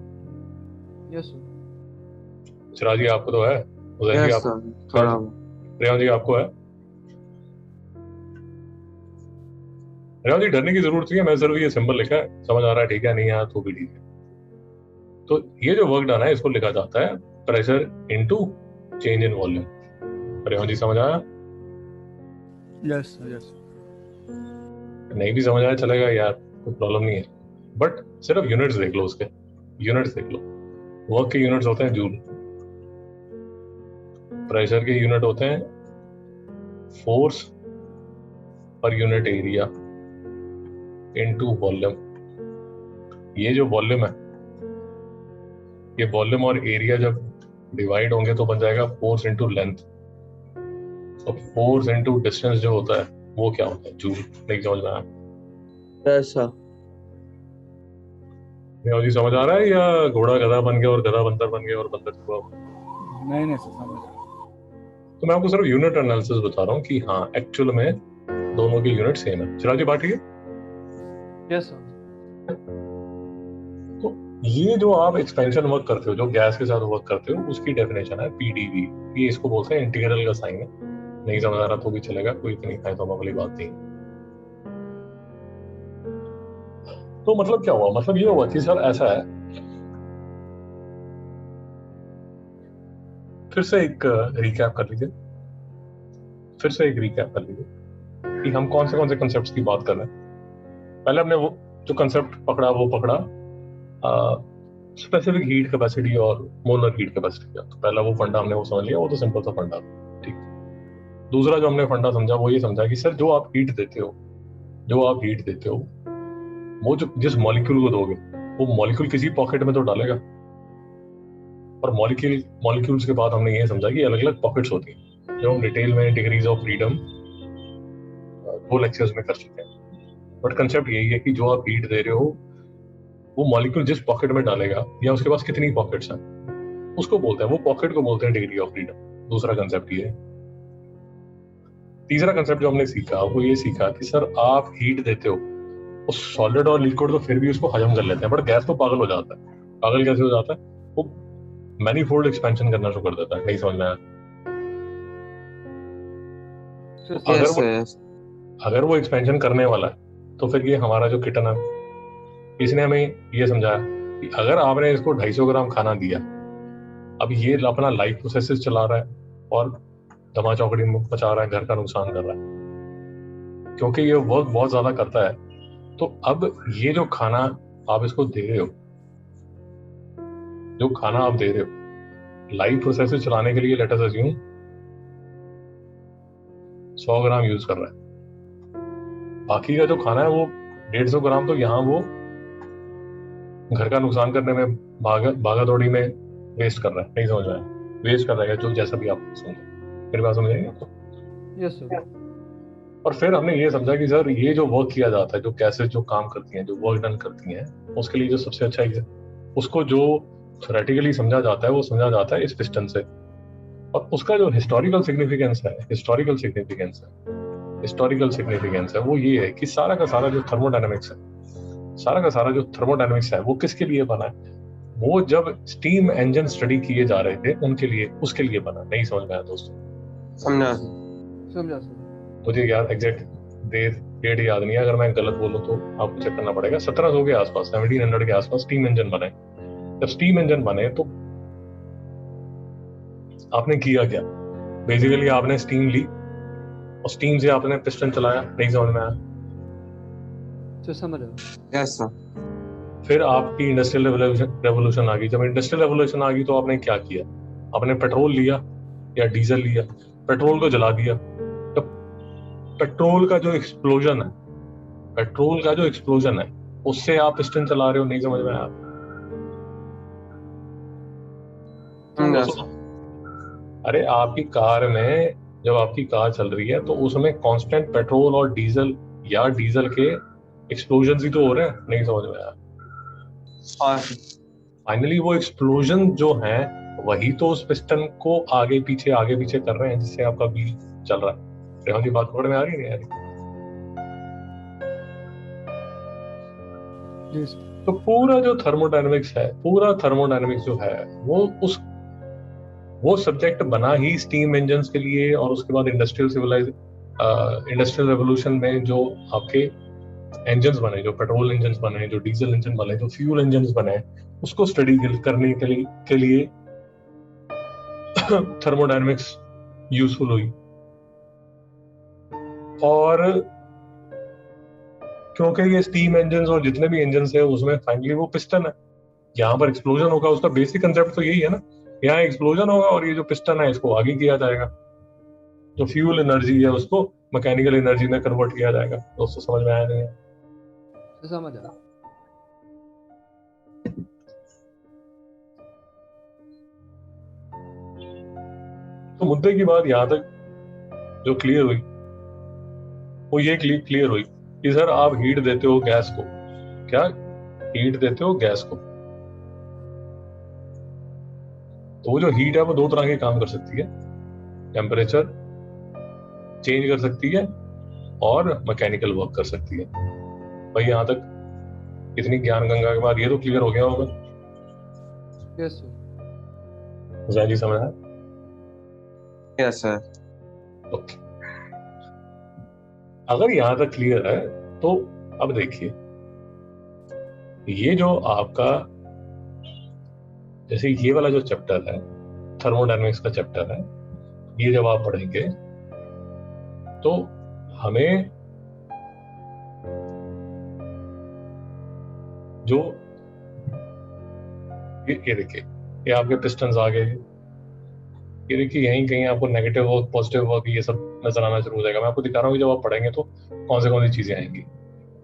Yes sir. चिराग जी आपको तो है, उदय जी यस आप, सर, थोड़ा बहुत। रेवान जी आपको है? रेवान जी डरने की जरूरत नहीं है, मैं सिर्फ ये सिंबल लिखा है, समझ आ रहा है ठीक है, नहीं आया तो भी ठीक है। तो ये जो वर्क डन है इसको लिखा जाता है pressure into change in volume. Revan ji समझ आया? Yes sir, yes. नहीं भी समझ आया चलेगा यार, कोई प्रॉब्लम नहीं है, बट सिर्फ यूनिट्स देख लो, उसके यूनिट्स देख लो। वर्क के यूनिट्स होते हैं जूल, प्रेशर के यूनिट होते हैं force per unit area into volume. ये जो वॉल्यूम है, ये वॉल्यूम और एरिया जब डिवाइड होंगे तो बन जाएगा फोर्स इनटू लेंथ। तो फोर्स इनटू डिस्टेंस जो होता है वो क्या होता है? जूल। नहीं समझ में आया? Yes sir. जी समझ आ रहा है, या घोड़ा गधा बन गया और गधा बंदर बन गया और बंदर हुआ? नहीं नहीं सर, समझ गया। तो मैं आपको सिर्फ यूनिट एनालिसिस बता रहा हूँ कि हाँ एक्चुअल में दोनों की यूनिट सेम है। चिराग जी बात ठीक है? Yes sir. तो ये जो आप एक्सपेंशन वर्क करते हो, जो गैस के साथ वर्क करते हो, उसकी डेफिनेशन है पीडीवी। ये इसको बोलते हैं इंटीग्रल का साइन है। नहीं समझ आ रहा तो भी चलेगा, कोई इतनी खाए वाली बात नहीं। तो मतलब क्या हुआ? मतलब ये हुआ कि सर ऐसा है, फिर से एक रिकैप कर लीजिए, फिर से एक रिकैप कर लीजिए कि हम कौन से कंसेप्ट्स की बात कर रहे हैं। पहले हमने वो जो कंसेप्ट पकड़ा वो पकड़ा स्पेसिफिक हीट कैपेसिटी और मोलर हीट कैपेसिटी का। तो पहला वो फंडा हमने वो समझ लिया, वो तो सिंपल सा फंडा, ठीक। दूसरा जो हमने फंडा समझा वो ये समझा कि सर जो आप हीट देते हो, जो आप हीट देते हो, वो जो जिस मॉलिक्यूल को दोगे वो मॉलिक्यूल किसी पॉकेट में तो डालेगा। और मॉलिक्यूल्स के बाद हमने ये समझा कि अलग अलग पॉकेट्स होती हैं, जो हम डिटेल में डिग्रीज ऑफ फ्रीडम 2 लेक्चर्स में कर चुके हैं। बट कंसेप्ट यही है कि जो आप हीट दे रहे हो वो मॉलिक्यूल जिस पॉकेट में डालेगा या उसके पास कितनी पॉकेट्स हैं उसको बोलते हैं, वो पॉकेट को बोलते हैं डिग्री ऑफ फ्रीडम। दूसरा कंसेप्ट ये है। तीसरा कंसेप्ट जो हमने सीखा वो ये सीखा कि सर आप हीट देते हो, वो सॉलिड और लिक्विड तो फिर भी उसको हजम कर लेते हैं, बट गैस तो पागल हो जाता है। पागल कैसे हो जाता है? वो मैनीफोल्ड एक्सपेंशन करना शुरू कर देता है। नहीं समझ में आया? Yes sir, yes. अगर वो एक्सपेंशन करने वाला है तो फिर ये हमारा जो किटन है, इसने हमें ये समझाया कि अगर आपने इसको 250 ग्राम खाना दिया, अब ये अपना लाइफ प्रोसेसेस चला रहा है और धमा चौकड़ी मचा रहा है, घर का नुकसान कर रहा है, क्योंकि ये वर्क बहुत ज्यादा करता है। तो अब ये जो खाना आप इसको दे रहे हो, जो खाना आप दे रहे हो, लाइव प्रोसेस चलाने के लिए लेट अस अज्यूम 100 ग्राम यूज कर रहा है, बाकी का जो खाना है वो 150 ग्राम तो यहाँ वो घर का नुकसान करने में, भागा दौड़ी में वेस्ट कर रहा है। नहीं समझ में आया? वेस्ट कर रहा है, जो जैसा भी आप समझे, मेरी बात समझ आएगी आपको? Yes sir. और फिर हमने ये समझा कि सर ये जो वर्क किया जाता है, जो कैसे जो काम करती हैं, जो वर्क डन करती हैं, उसके लिए जो सबसे अच्छा उसको जो थ्योरेटिकली समझा जाता है वो समझा जाता है इस पिस्टन से। और उसका जो हिस्टोरिकल सिग्निफिकेंस है वो ये है कि सारा का सारा जो थर्मोडायनेमिक्स है वो किसके लिए बना है? वो जब स्टीम इंजन स्टडी किए जा रहे थे उनके लिए, उसके लिए बना। नहीं समझ में आया दोस्तों? समझा सर। मुझे याद एग्जैक्ट डेट याद नहीं है, अगर मैं गलत बोलूं तो आपको चेक करना पड़ेगा। 1700 के आसपास, 1700 के आसपास स्टीम इंजन बने। जब स्टीम इंजन बने तो आपने किया क्या? बेसिकली आपने स्टीम ली और स्टीम से आपने पिस्टन चलाया। नहीं समझ में आया? सर समझ आया। Yes sir. फिर आपकी इंडस्ट्रियल रेवोल्यूशन आ गई। जब इंडस्ट्रियल रेवोल्यूशन आ गई तो आपने क्या किया? आपने पेट्रोल लिया या डीजल लिया, पेट्रोल को जला दिया। तो पेट्रोल का जो एक्सप्लोजन है उससे आप पिस्टन चला रहे हो। नहीं समझ में आया? समझा तो सर। अरे आपकी कार में, जब आपकी कार चल रही है तो उसमें कांस्टेंट पेट्रोल और डीजल या डीजल के एक्सप्लोजन ही तो हो रहे हैं। नहीं समझ में आया? हाँ फाइनली वो एक्सप्लोजन जो है वही तो उस पिस्टन को आगे पीछे कर रहे हैं, जिससे आपका व्हील चल रहा है। रेहान जी, बात पकड़ में आ रही है नहीं आ रही? जी सर। तो पूरा जो थर्मोडायनेमिक्स जो है वो सब्जेक्ट बना ही स्टीम इंजन्स के लिए। और उसके बाद इंडस्ट्रियल रेवोल्यूशन में जो आपके इंजन्स बने, जो पेट्रोल इंजन्स बने, जो डीजल इंजन बने, जो फ्यूल इंजन्स बने, उसको स्टडी करने के लिए थर्मोडायनेमिक्स यूजफुल हुई। और क्योंकि ये स्टीम इंजन्स और जितने भी इंजन्स है उसमें फाइनली वो पिस्टन है, यहाँ पर एक्सप्लोजन होगा। उसका बेसिक कंसेप्ट तो यही है ना, यहाँ एक्सप्लोजन होगा और ये जो पिस्टन है इसको आगे किया जाएगा, जो फ्यूल एनर्जी है उसको मैकेनिकल एनर्जी में कन्वर्ट किया जाएगा। दोस्तों समझ में आया नहीं है? सर समझ आया। तो मुद्दे की बात यहाँ तक जो क्लियर हुई वो ये क्लियर हुई कि सर आप हीट देते हो गैस को, क्या हीट देते हो गैस को, तो वो जो हीट है वो दो तरह के काम कर सकती है। टेम्परेचर चेंज कर सकती है और मैकेनिकल वर्क कर सकती है। भाई यहाँ तक इतनी ज्ञान गंगा के बाद ये तो क्लियर हो गया होगा। Yes sir. हुसैन जी समझ आया? Yes sir. ओके, अगर यहां तक क्लियर है तो अब देखिए, ये जो आपका, जैसे ये वाला जो चैप्टर है थर्मोडायनेमिक्स का चैप्टर है, ये जब आप पढ़ेंगे तो हमें जो ये देखिए, ये आपके पिस्टन्स आ गए, ये देखिए यहीं कहीं आपको नेगेटिव वर्क, पॉजिटिव वर्क, ये सब नजर आना शुरू हो जाएगा। मैं आपको दिखा रहा हूँ कि जब आप पढ़ेंगे तो कौन सी चीजें आएंगी।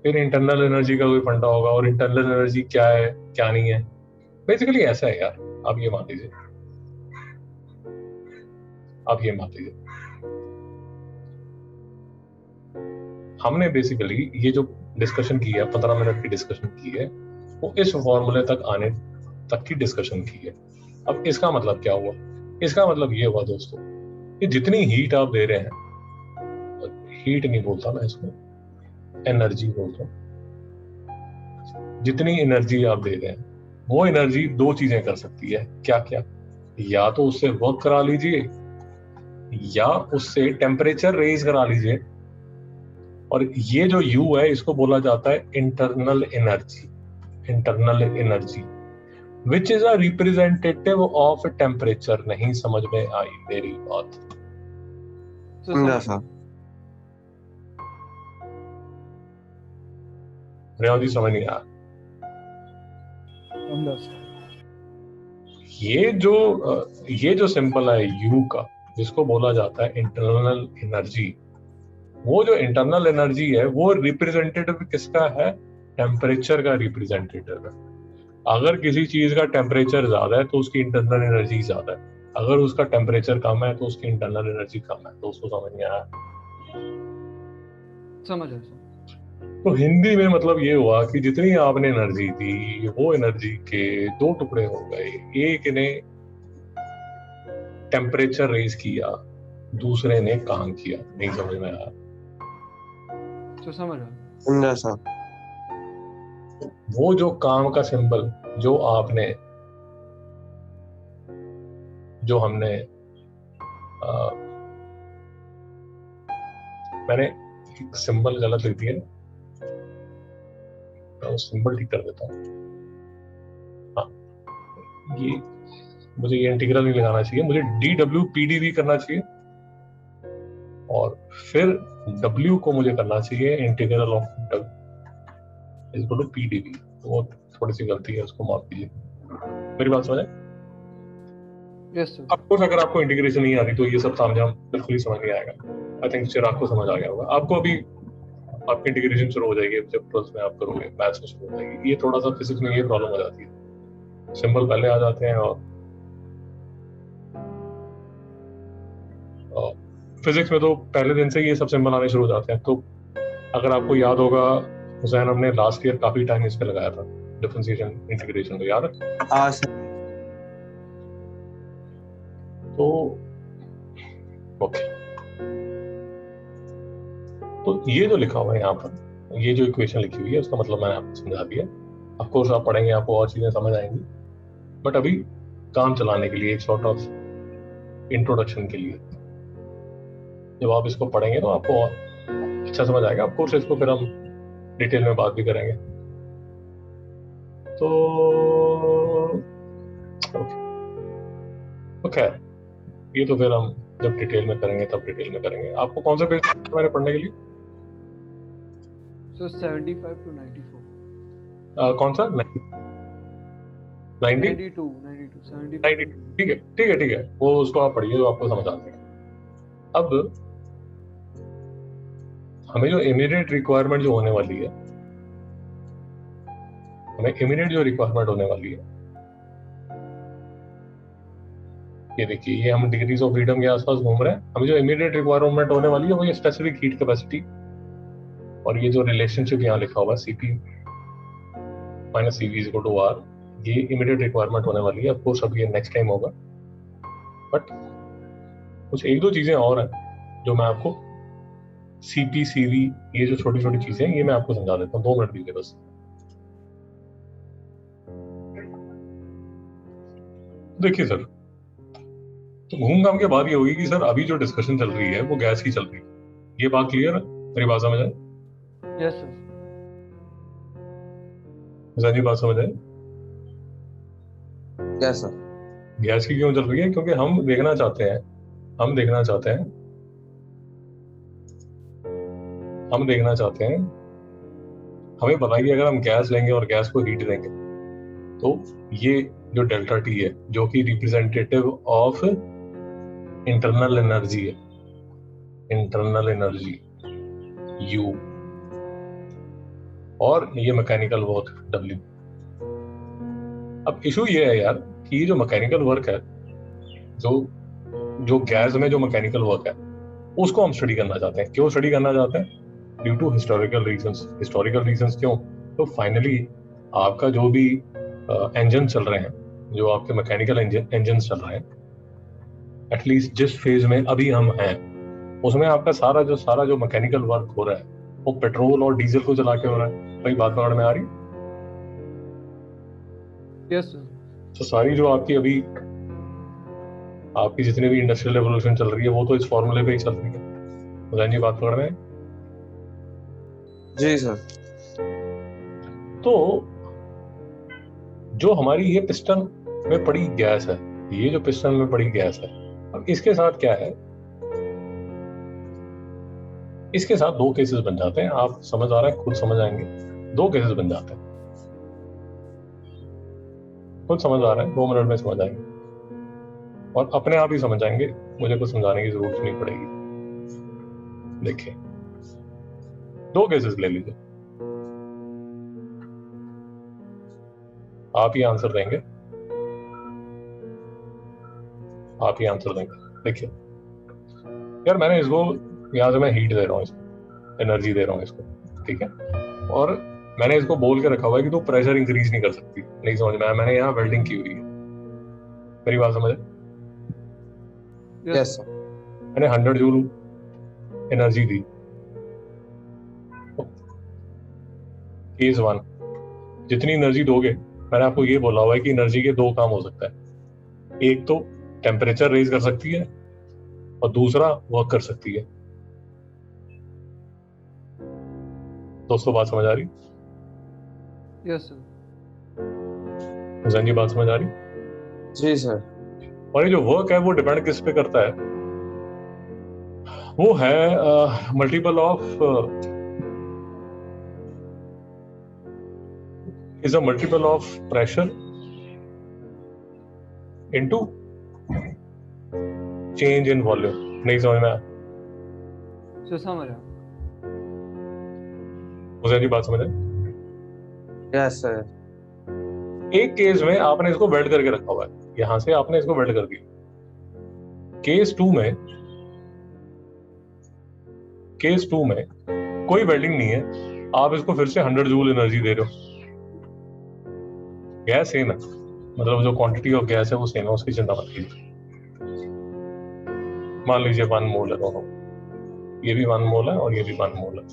फिर इंटरनल एनर्जी का कोई फंडा होगा, और इंटरनल एनर्जी क्या है क्या नहीं है। बेसिकली ऐसा है यार, आप ये मान लीजिए, हमने बेसिकली ये जो डिस्कशन की है, 15 मिनट की डिस्कशन की है, वो इस फॉर्मूले तक आने तक की डिस्कशन की है। अब इसका मतलब क्या हुआ? इसका मतलब ये हुआ दोस्तों कि जितनी हीट आप दे रहे हैं, हीट नहीं बोलता मैं इसको, एनर्जी बोलता हूं, जितनी एनर्जी आप दे रहे हैं वो एनर्जी दो चीजें कर सकती है। क्या क्या? या तो उससे वर्क करा लीजिए या उससे टेम्परेचर रेज करा लीजिए। और ये जो U है इसको बोला जाता है internal energy which is a representative of temperature. नहीं समझ में आई मेरी बात? समझा सर। रेहान जी समझ नहीं आया? समझा सर। ये जो सिंबल है यू का, जिसको बोला जाता है इंटरनल एनर्जी, वो जो इंटरनल एनर्जी है वो रिप्रेजेंटेटिव किसका है? टेम्परेचर का रिप्रेजेंटेटिव है। अगर किसी चीज का टेम्परेचर ज्यादा है तो उसकी इंटरनल एनर्जी ज्यादा है, अगर उसका टेम्परेचर कम है तो उसकी इंटरनल एनर्जी कम है। तो उसको समझ नहीं आया? समझ आया सर। तो हिंदी में मतलब ये हुआ कि जितनी आपने एनर्जी दी वो एनर्जी के दो टुकड़े हो गए, एक ने टेम्परेचर रेज किया, दूसरे ने काम किया। नहीं समझ में आया? तो समझ आया। समझा सर। वो जो काम का सिंबल जो हमने मैंने एक सिंबल गलत लिख दिया, मैं वो सिंबल ठीक कर देता हूँ। हाँ, मुझे ये इंटीग्रल नहीं लगाना चाहिए, मुझे DWPDV करना चाहिए और फिर W को मुझे करना चाहिए इंटीग्रल ऑफ W = PDV। वो थोड़ी सी गलती है, उसको माफ कीजिए। मेरी बात समझ? Yes sir. आपको अगर आपको इंटीग्रेशन नहीं आ रही तो ये सब तामझाम बिल्कुल ही समझ नहीं आएगा। आई थिंक चिराग को समझ आ गया होगा। आपको अभी आपकी इंटीग्रेशन शुरू हो जाएगी जब 12th में आप करोगे, मैथ्स में शुरू हो जाएगी। ये थोड़ा सा फिजिक्स में ये प्रॉब्लम हो जाती है, सिंबल पहले आ जाते हैं और फिजिक्स में तो पहले दिन से ये सब सिंबल आने शुरू हो जाते हैं। तो अगर आपको याद होगा हुसैन, हमने लास्ट ईयर काफी टाइम इस पे लगाया था, डिफरेंशिएशन इंटीग्रेशन को, याद है? हाँ सर। तो ओके, तो ये जो लिखा हुआ है यहाँ पर, ये जो इक्वेशन लिखी हुई है उसका मतलब मैंने आपको समझा दिया। ऑफ कोर्स आप पढ़ेंगे आपको और चीजें समझ आएंगी, बट अभी काम चलाने के लिए, एक सॉर्ट ऑफ इंट्रोडक्शन के लिए, जब आप इसको पढ़ेंगे तो आपको और अच्छा समझ आएगा। ऑफ कोर्स इसको फिर हम डिटेल में बात भी करेंगे। तो खैर, ये तो फिर हम जब डिटेल में करेंगे तब डिटेल में करेंगे। आपको कौन सा पेज मैंने पढ़ने के लिए? सो 75 to 94। कौन सा? 90? 92 75। ठीक है, वो उसको आप पढ़िए, जो आपको समझ आते हैं। अब हमें जो इमीडिएट रिक्वायरमेंट जो होने वाली है, ये देखिए, ये हम डिग्रीज ऑफ फ्रीडम के आसपास घूम रहे हैं। हमें जो इमीडिएट रिक्वायरमेंट होने वाली है वो ये स्पेसिफिक हीट कैपेसिटी, और ये जो रिलेशनशिप यहाँ लिखा हुआ CP - CV = R, ये इमीडिएट रिक्वायरमेंट होने वाली है। ऑफ कोर्स अब ये नेक्स्ट टाइम होगा, बट कुछ एक दो चीजें और हैं जो मैं आपको CP CV, ये जो छोटी छोटी चीजें हैं, ये मैं आपको समझा देता हूँ। 2 मिनट दीजिए बस। देखिए सर, तो घूम घाम के बात ये होगी कि सर अभी जो डिस्कशन चल रही है वो गैस की चल रही है। ये बात क्लियर है? मेरी बात समझ आए? Yes sir. हुसैन जी, बात समझ आए? Yes sir. गैस की क्यों चल रही है? क्योंकि हम देखना चाहते हैं हमें बताइए, अगर हम गैस लेंगे और गैस को हीट देंगे तो ये जो डेल्टा T है, जो कि रिप्रेजेंटेटिव ऑफ इंटरनल एनर्जी है, इंटरनल एनर्जी U, और ये मैकेनिकल वर्क W। अब इशू ये है यार कि ये जो मैकेनिकल वर्क है, जो गैस में जो मैकेनिकल वर्क है, उसको हम स्टडी करना चाहते हैं। क्यों स्टडी करना चाहते हैं? Due to historical reasons. क्यों? तो फाइनली आपका जो भी इंजन चल रहे हैं, जो आपके मैकेनिकल इंजन चल रहे हैं, एटलीस्ट जिस फेज में अभी हम हैं, उसमें आपका सारा जो मैकेनिकल वर्क हो रहा है वो पेट्रोल और डीजल को चला के हो रहा है। भाई, बात पकड़ में आ रही? Yes sir. तो सारी जो आपकी जितनी भी इंडस्ट्रियल रेवोल्यूशन चल रही है वो तो इस फॉर्मूले पे ही चल रही है। हुसैन जी, बात पकड़ में? जी सर। तो जो हमारी ये पिस्टन में पड़ी गैस है, अब इसके साथ क्या है? इसके साथ 2 केसेस बन जाते हैं। आप समझ आ रहा है? खुद समझ आएंगे। 2 केसेस बन जाते हैं। कुछ समझ आ रहा है, 2 मिनट में समझ आएंगे और अपने आप ही समझ आएंगे, मुझे कुछ समझाने की जरूरत नहीं पड़ेगी। देखिए 2 केसेस ले लीजिए, आप ही आंसर देंगे, आप ही आंसर देंगे। देखिए यार, मैंने इसको यहाँ से मैं हीट दे रहा हूँ, इसको एनर्जी दे रहा हूँ इसको, ठीक है, और मैंने इसको बोल के रखा हुआ है कि तू प्रेशर इंक्रीज नहीं कर सकती। नहीं समझ में आया, मैंने यहाँ वेल्डिंग की हुई है, मेरी बात समझ? Yes sir. मैंने 100 जूल एनर्जी दी। केस 1, जितनी एनर्जी दोगे, मैंने आपको ये बोला हुआ है कि एनर्जी के 2 काम हो सकता है, एक तो टेम्परेचर रेज कर सकती है और दूसरा वर्क कर सकती है। दोस्तों बात समझ आ रही? Yes sir. हुसैन जी बात समझ आ रही? जी सर। और ये जो वर्क है वो डिपेंड किस पे करता है? वो है multiple of is a multiple of pressure into change in volume। नहीं समझ में आया? सर समझ आया। हुसैन जी बात समझ आए? Yes sir. एक केस में आपने इसको वेल्ड करके रखा हुआ है, यहां से आपने इसको वेल्ड कर दिया। केस 2 में कोई वेल्डिंग नहीं है, आप इसको फिर से 100 जूल एनर्जी दे रहे हो। गैस सेम है, मतलब जो क्वांटिटी ऑफ गैस है वो सेम है, उसकी चिंता मत कीजिए। मान लीजिए 1 मोल है दोनों, ये भी 1 मोल है और ये भी 1 मोल है।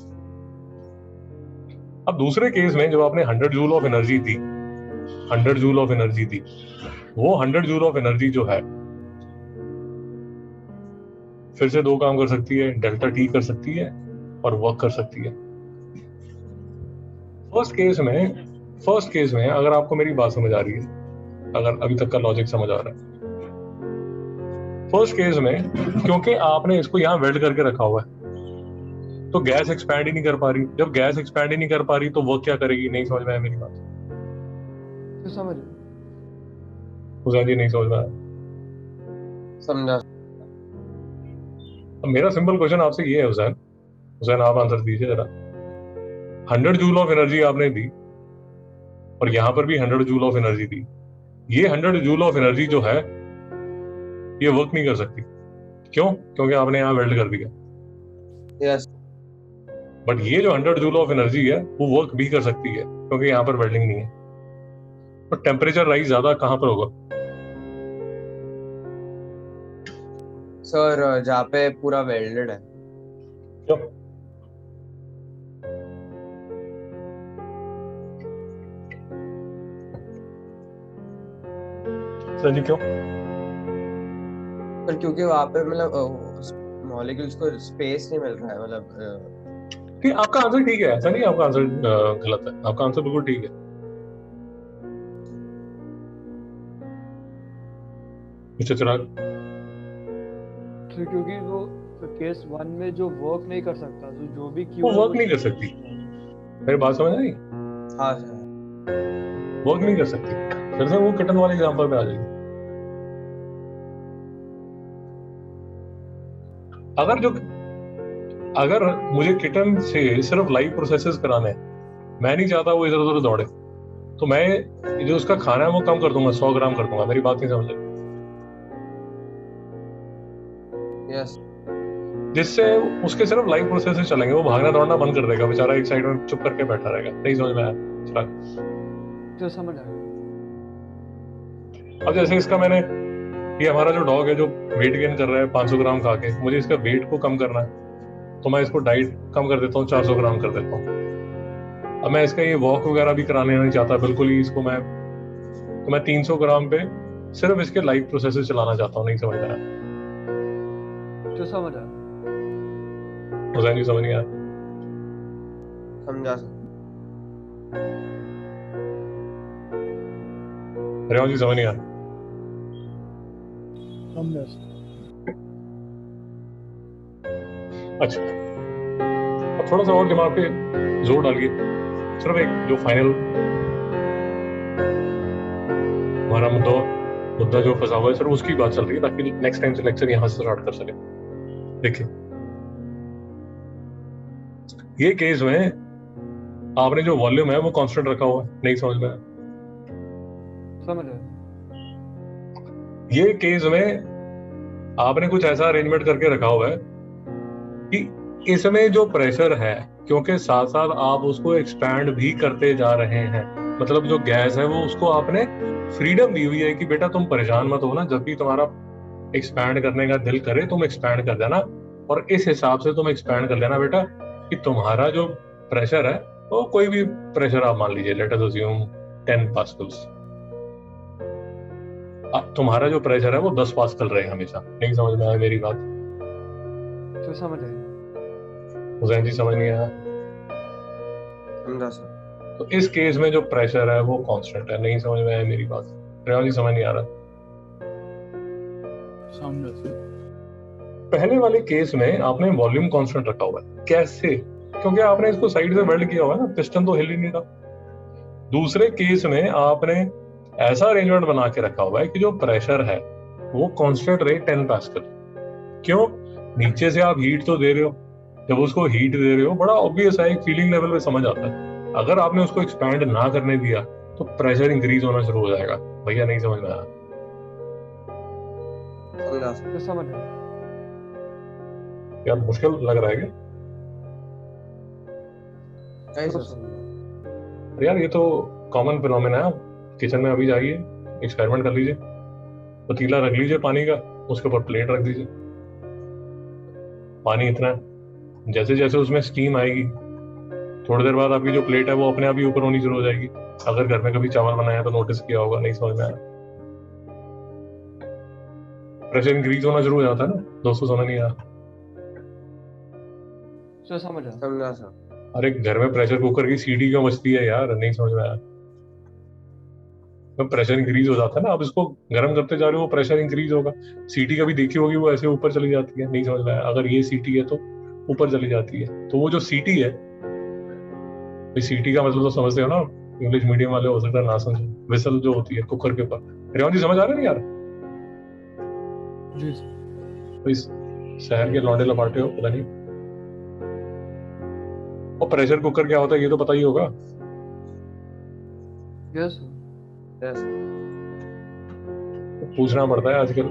अब दूसरे केस में जब आपने 100 जूल ऑफ एनर्जी दी, 100 जूल ऑफ एनर्जी दी, वो 100 जूल ऑफ एनर्जी जो है फिर से 2 काम कर सकती है, डेल्टा टी कर सकती है और वर्क कर सकती है। फर्स्ट केस में अगर आपको मेरी बात समझ आ रही है, अगर अभी तक का लॉजिक समझ आ रहा है, फर्स्ट केस में क्योंकि आपने इसको यहाँ वेल्ड करके रखा हुआ है तो गैस एक्सपैंड ही नहीं कर पा रही। जब गैस एक्सपैंड ही नहीं कर पा रही तो वो क्या करेगी? नहीं समझ में आया मेरी बात? सर समझ आया। हुसैन जी नहीं समझ में आया? समझा। अब मेरा सिंपल क्वेश्चन आपसे ये है हुसैन आप आंसर दीजिए जरा। 100 जूल ऑफ एनर्जी आपने दी और यहां पर भी 100 जूल ऑफ एनर्जी दी। ये 100 जूल ऑफ एनर्जी जो है ये वर्क नहीं कर सकती। क्यों? क्योंकि आपने यहाँ वेल्ड कर दिया। यस। बट ये जो 100 जूल ऑफ एनर्जी है वो वर्क भी कर सकती है क्योंकि यहाँ पर वेल्डिंग नहीं है। तो टेम्परेचर राइज ज्यादा कहां पर होगा? सर जहाँ पे पूरा वेल्डेड है। क्यों? सर जी क्यों? पर क्योंकि वहाँ पे मतलब मॉलिक्यूल्स को स्पेस नहीं मिल रहा है, मतलब ठीक, आपका आंसर ठीक है, ऐसा नहीं आपका आंसर गलत है, आपका आंसर बिल्कुल ठीक है। मिस्टर चिराग, तो क्योंकि वो केस 1 में जो वर्क नहीं कर सकता, तो जो भी वो वर्क नहीं कर सकती। मेरी बात समझ आई? हाँ सर। वर्क नहीं कर सकती। फिर से वो किटन वाले एग्जांपल पे आ जाएगी। अगर मुझे किटन से सिर्फ लाइव प्रोसेसेस कराने हैं, मैं नहीं चाहता वो इधर उधर दौड़े, तो मैं जो उसका खाना है वो कम कर दूंगा, 100 ग्राम कर दूंगा। मेरी बात नहीं समझ रही? यस। जिससे उसके सिर्फ लाइव प्रोसेसेस चलेंगे, वो भागना दौड़ना बंद कर देगा, बेचारा एक साइड में चुप करके बैठा रहेगा। नहीं समझ में आया? तो समझ आया। अब जैसे इसका मैंने, ये हमारा जो डॉग है जो वेट गेन कर रहा है 500 ग्राम खा के, मुझे इसका वेट को कम करना है तो मैं इसको डाइट कम कर देता हूँ, 400 ग्राम कर देता हूँ। अब मैं इसका ये वॉक वगैरह भी कराने नहीं चाहता बिल्कुल ही इसको, मैं 300 ग्राम पे सिर्फ इसके लाइव प्रोसेसेस चलाना चाहता हूँ। नहीं समझ में आया? तो समझ आया। हुसैन जी समझ नहीं आया? समझा सर। रेवान जी समझ नहीं आया? समझा। अच्छा, अब थोड़ा सा और दिमाग पे जोर डालिए, सिर्फ एक जो फाइनल हमारा मुद्दा जो फंसा हुआ है सर उसकी बात चल रही है, ताकि नेक्स्ट टाइम से लेक्चर यहाँ से स्टार्ट कर सके। देखिए ये केस में आपने जो वॉल्यूम है वो कांस्टेंट रखा हुआ है, नहीं समझ में आया? समझ आया। ये केस में आपने कुछ ऐसा अरेंजमेंट करके रखा हुआ है कि इसमें जो प्रेशर है, क्योंकि साथ साथ आप उसको एक्सपैंड भी करते जा रहे हैं, मतलब जो गैस है वो उसको आपने फ्रीडम दी हुई है कि बेटा तुम परेशान मत हो ना, जब भी तुम्हारा एक्सपैंड करने का दिल करे तुम एक्सपैंड कर देना, और इस हिसाब से तुम एक्सपैंड कर लेना बेटा कि तुम्हारा जो प्रेशर है वो कोई भी प्रेशर आप मान लीजिए, लेट अस अज्यूम 10 पास्कल्स, तुम्हारा जो प्रेशर है वो 10 पास्कल रहे हमेशा। नहीं समझ में आया मेरी बात? तो समझ आया। हुसैन जी समझ नहीं आया? समझा सर। तो इस केस में जो प्रेशर है वो कांस्टेंट है। नहीं समझ में आया मेरी बात? रेवान जी समझ नहीं आ रहा? समझा सर। पहले वाले केस में आपने वॉल्यूम कांस्टेंट रखा हुआ है। कैसे? क्योंकि आपने इसको साइड से वेल्ड किया हुआ है ना, पिस्टन तो हिल ही नहीं रहा। दूसरे केस में आपने ऐसा अरेंजमेंट बना के रखा हुआ है कि जो प्रेशर है वो कांस्टेंट रहे 10 पास्कल। क्यों? नीचे से आप हीट तो दे रहे हो, जब उसको हीट दे रहे हो बड़ा ऑब्वियस है, एक फीलिंग लेवल पे समझ आता है। अगर आपने उसको एक्सपैंड ना करने दिया तो प्रेशर इंक्रीज होना शुरू हो जाएगा। भैया नहीं समझ में आया? समझा सर। तो समझ आया। यार मुश्किल लग रहा है क्या? नहीं तो सर। समझ अरे यार ये तो कॉमन फिनोमेना है। किचन में अभी जाइए, एक्सपेरिमेंट कर लीजिए, पतीला रख लीजिए पानी का, उसके ऊपर प्लेट रख दीजिए, पानी इतना है, जैसे जैसे उसमें स्टीम आएगी थोड़ी देर बाद आपकी जो प्लेट है वो अपने आप ही ऊपर होनी शुरू हो जाएगी। अगर घर में कभी चावल बनाया तो नोटिस किया होगा। नहीं समझ में आया? प्रेशर इंक्रीज होना शुरू हो जाता है ना दोस्तों, समझ नहीं आया? तो समझ आया। समझा सर। अरे घर में प्रेशर कुकर की सीटी क्यों बचती है यार? नहीं समझ में आया? तो प्रेशर इंक्रीज हो जाता है ना, आप इसको गर्म करते जा रहे हो प्रेशर इंक्रीज होगा। सीटी कभी देखी होगी वो ऐसे ऊपर चली जाती है। नहीं समझ में आया? अगर ये सीटी है तो ऊपर चली जाती है, तो वो जो सीटी है, सीटी का मतलब तो समझते हो ना, इंग्लिश मीडियम वाले हो सकता है ना समझे। विसल जो होती है कुकर के ऊपर। रेवान जी समझ आ रहा है नहीं यार? जी सर। तो इस शहर के लौंडे लपाटे हो पता नहीं। और प्रेशर कुकर क्या होता है ये तो पता ही होगा। Yes yes. पूछना पड़ता है आजकल।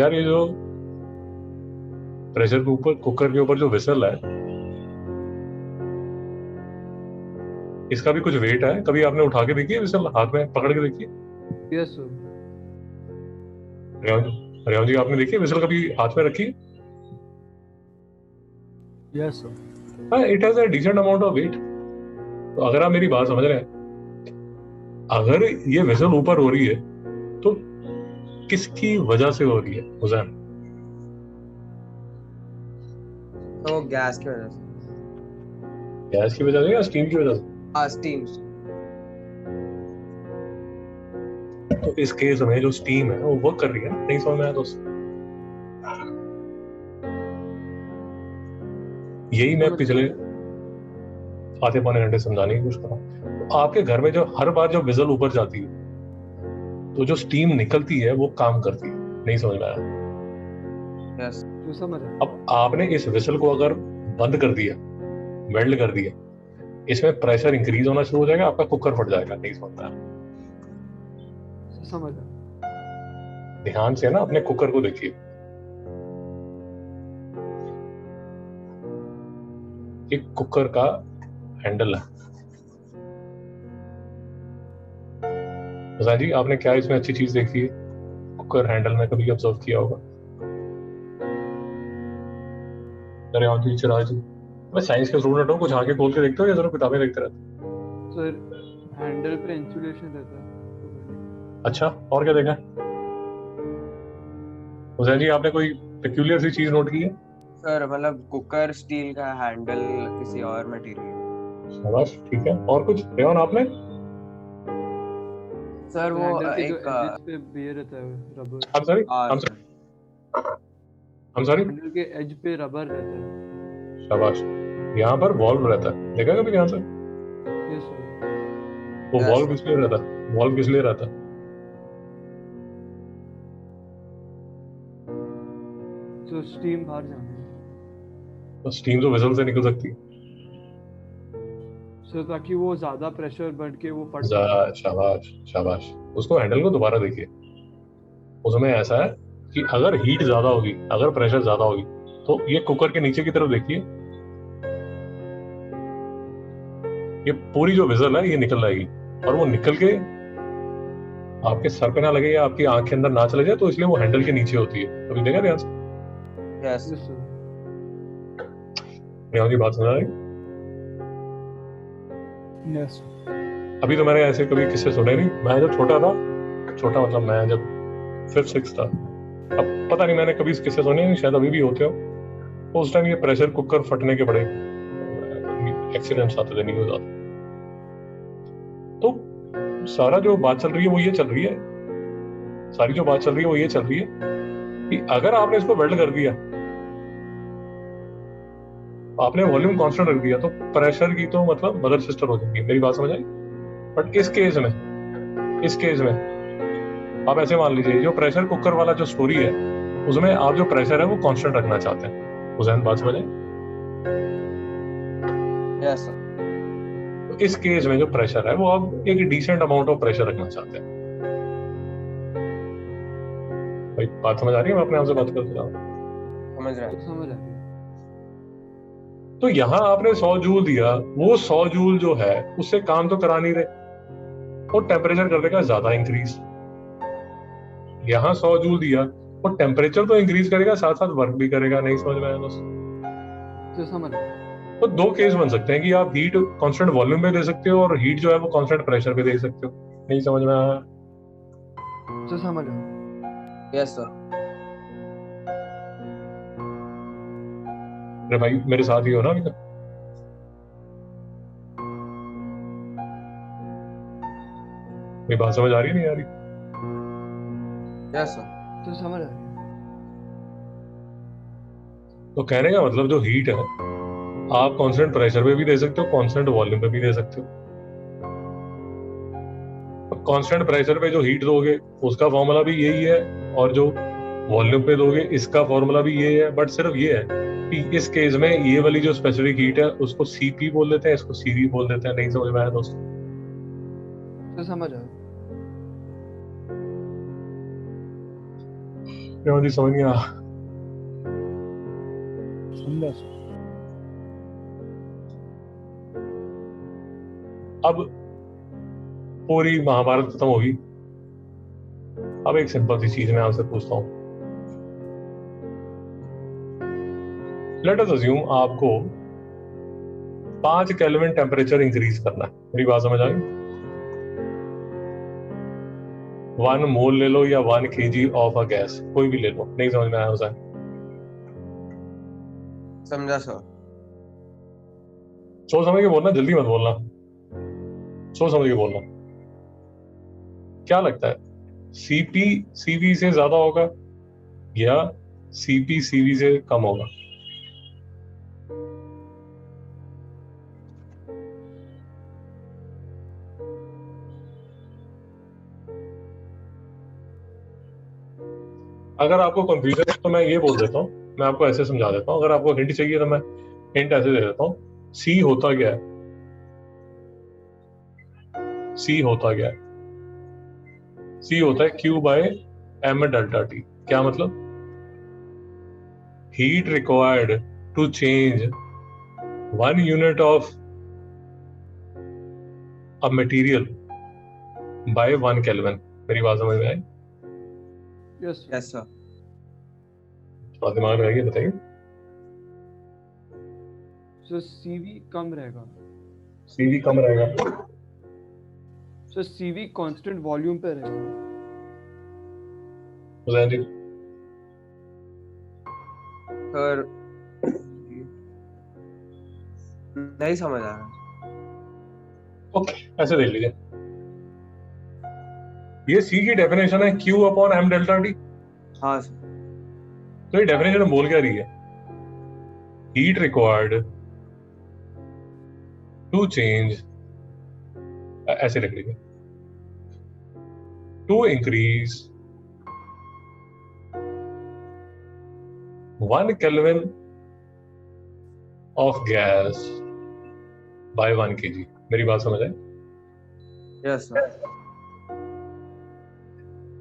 यार ये जो प्रेशर कुकर के ऊपर जो विसल है, इसका भी कुछ वेट है। कभी आपने उठा के देखी है विसल, हाथ में पकड़ के देखी है? Yes sir. रेवान जी आपने देखी है विसल कभी हाथ में रखी है? Yes sir. हाँ, it has a decent amount of weight. तो अगर आप मेरी बात समझ रहे हैं, अगर ये विसल ऊपर हो रही है तो किसकी वजह से हो रही है हुसैन? तो वो गैस की वजह से। गैस की वजह से या स्टीम की वजह से? स्टीम। तो इस केस में जो स्टीम है वो वर्क कर रही है। नहीं समझ में आया दोस्त? यही मैं पिछले आधे पौने घंटे समझाने की कोशिश कर रहा हूँ। तो आपके घर में जो हर बार जब विजल ऊपर जाती है तो जो स्टीम निकलती है वो काम करती है। नहीं समझ में आया? यस। तो समझ आया। अब आपने इस विसल को अगर बंद कर दिया, वेल्ड कर दिया, इसमें प्रेशर इंक्रीज होना शुरू हो जाएगा, आपका कुकर फट जाएगा। नहीं समझ में आया? तो समझ आया। ध्यान से ना अपने कुकर को देखिए। एक कुकर का हैंडल है। हुसैन जी आपने क्या इसमें अच्छी चीज देखी है कुकर हैंडल में? कभी ऑब्जर्व किया होगा? अरे हाँ जी चिराग जी, मैं साइंस के स्टूडेंट हूँ, कुछ आगे खोल के देखते हो या जरूर किताबें देखते रहते हो? सर हैंडल पे इंसुलेशन रहता है। अच्छा, और क्या देखा? हुसैन जी आपने कोई पेक्यूलियर सी चीज नोट की है? सर मतलब कुकर स्टील का, हैंडल किसी और मटेरियल। शाबाश, ठीक है। और कुछ रेवान आपने? सर वो हैंडल के जो एक एजेस पे ये रहता है rubber. I'm sorry? I'm sir. sorry? I'm sorry? Handle के एज पे रबर रहता है। शाबाश, यहाँ पर वॉल्व रहता है, देखा कभी ध्यान से? Yes sir. वो Yes, वॉल्व sir. किस लिए रहता है? वॉल्व किस लिए रहता है? तो स्टीम बाहर जाने तो स्टीम तो वेसल से निकल सकती है। सर, ताकि वो ज्यादा प्रेशर बढ़ के वो फट जाए। शाबाश शाबाश, उसको हैंडल को दोबारा देखिए। उसमें ऐसा है कि अगर हीट ज्यादा होगी, अगर प्रेशर ज्यादा होगी, तो ये कुकर के नीचे की तरफ देखिए, ये पूरी जो विजल है ये निकल जाएगी, और वो निकल के आपके सर पे ना लगे या आपकी आंख के अंदर ना चले जाए, तो इसलिए वो हैंडल के नीचे होती है। कभी देखा ध्यान से? Yes. Yes sir. यहाँ की बात समझ आ रही? यस अभी तो मैंने ऐसे कभी किस्से सुने नहीं। मैं जब छोटा था, छोटा मतलब मैं जब 5th-6th था, अब पता नहीं मैंने कभी इस किस्से सुने नहीं, शायद अभी भी होते हो। तो उस टाइम ये प्रेशर कुकर फटने के बड़े एक्सीडेंट्स आते थे, न्यूज आते। तो सारा जो बात चल रही है वो ये चल रही है, सारी जो बात चल रही है वो ये चल रही है कि अगर आपने इसको वेल्ड कर दिया, आपने वॉल्यूम कांस्टेंट रख दिया, तो प्रेशर की तो मतलब मदर सिस्टर हो जाएगी। मेरी बात समझ आई? बट इस केस में आप ऐसे मान लीजिए, जो प्रेशर कुकर वाला जो स्टोरी है, उसमें आप जो प्रेशर है वो कांस्टेंट रखना चाहते हैं। उस बात समझ आई? Yes, sir. तो इस केस में जो प्रेशर है वो आप एक डिसेंट अमाउंट ऑफ प्रेशर रखना चाहते हैं। भाई बात समझ आ रही है? मैं अपने आप से बात करते रहा। समझ रहा है. समझ आ रही है। तो यहाँ आपने 100 जूल दिया, वो 100 जूल जो है उससे काम तो करा नहीं रहे, वो टेम्परेचर कर देगा ज्यादा इंक्रीज। यहाँ 100 जूल दिया, वो टेम्परेचर तो इंक्रीज करेगा, साथ साथ वर्क भी करेगा। नहीं समझ में आया दोस्त? तो समझ आ रही है। तो दो केस बन सकते हैं कि आप हीट कांस्टेंट वॉल्यूम पे दे सकते हो, और हीट जो है वो कांस्टेंट प्रेशर पे दे सकते हो। नहीं समझ में आया? तो समझ आ रही है। Yes, sir. अरे भाई मेरे साथ ही हो ना अभी तक? मेरी बात समझ आ रही है नहीं आ रही? Yes, sir. तो समझ आ रही है। तो कहने का मतलब जो हीट है आप कांस्टेंट प्रेशर पे भी दे सकते हो, कांस्टेंट वॉल्यूम पे भी दे सकते हो। कांस्टेंट प्रेशर पे जो हीट दोगे उसका फॉर्मूला भी यही है, और जो वॉल्यूम पे दोगे इसका फॉर्मूला भी ये है। बट सिर्फ ये है कि इस केस में ये वाली जो स्पेसिफिक हीट है उसको सीपी बोल देते हैं, इसको सीवी बोल देते हैं। नहीं समझ में आया दोस्तों? तो समझ आ रही है। क्यों जी समझ नहीं आया? समझा सर। अब पूरी महाभारत खत्म होगी। अब एक सिंपल सी चीज मैं आपसे पूछता हूँ। लेट अस अज्यूम आपको 5 केल्विन टेम्परेचर इंक्रीज करना है। मेरी बात समझ आ गई? 1 मोल ले लो या 1 kg ऑफ अ गैस, कोई भी ले लो। नहीं समझ में आया उसे? समझा सर. सोच समझ के बोलना, जल्दी मत बोलना, सोच समझ के बोलना। क्या लगता है, सीपी सीवी से ज्यादा होगा या सीपी सीवी से कम होगा? अगर आपको कंफ्यूजन है तो मैं ये बोल देता हूँ, मैं आपको ऐसे समझा देता हूँ। अगर आपको हिंट चाहिए तो मैं हिंट ऐसे दे देता हूँ। सी होता क्या है? सी होता क्या है? सी होता है Q by M delta T। क्या मतलब? Heat required to change 1 unit of a material by 1 kelvin. मेरी बात समझ में आई? Yes sir. Yes, sir. थोड़ा दिमाग में आइए, बताइए। सर सीवी कम रहेगा। सीवी कम रहेगा? सर सीवी कांस्टेंट वॉल्यूम पे रहेगा। हुसैन जी? सर नहीं समझ आ रहा. ओके, ऐसे देख लीजिए, ये सी की डेफिनेशन है Q upon M delta T। हाँ सर. तो ये डेफिनेशन बोल क्या रही है? हीट रिक्वायर्ड टू चेंज, ऐसे लिख लीजिए, to increase 1 Kelvin of gas by 1 kg। मेरी बात समझ आए? Yes sir.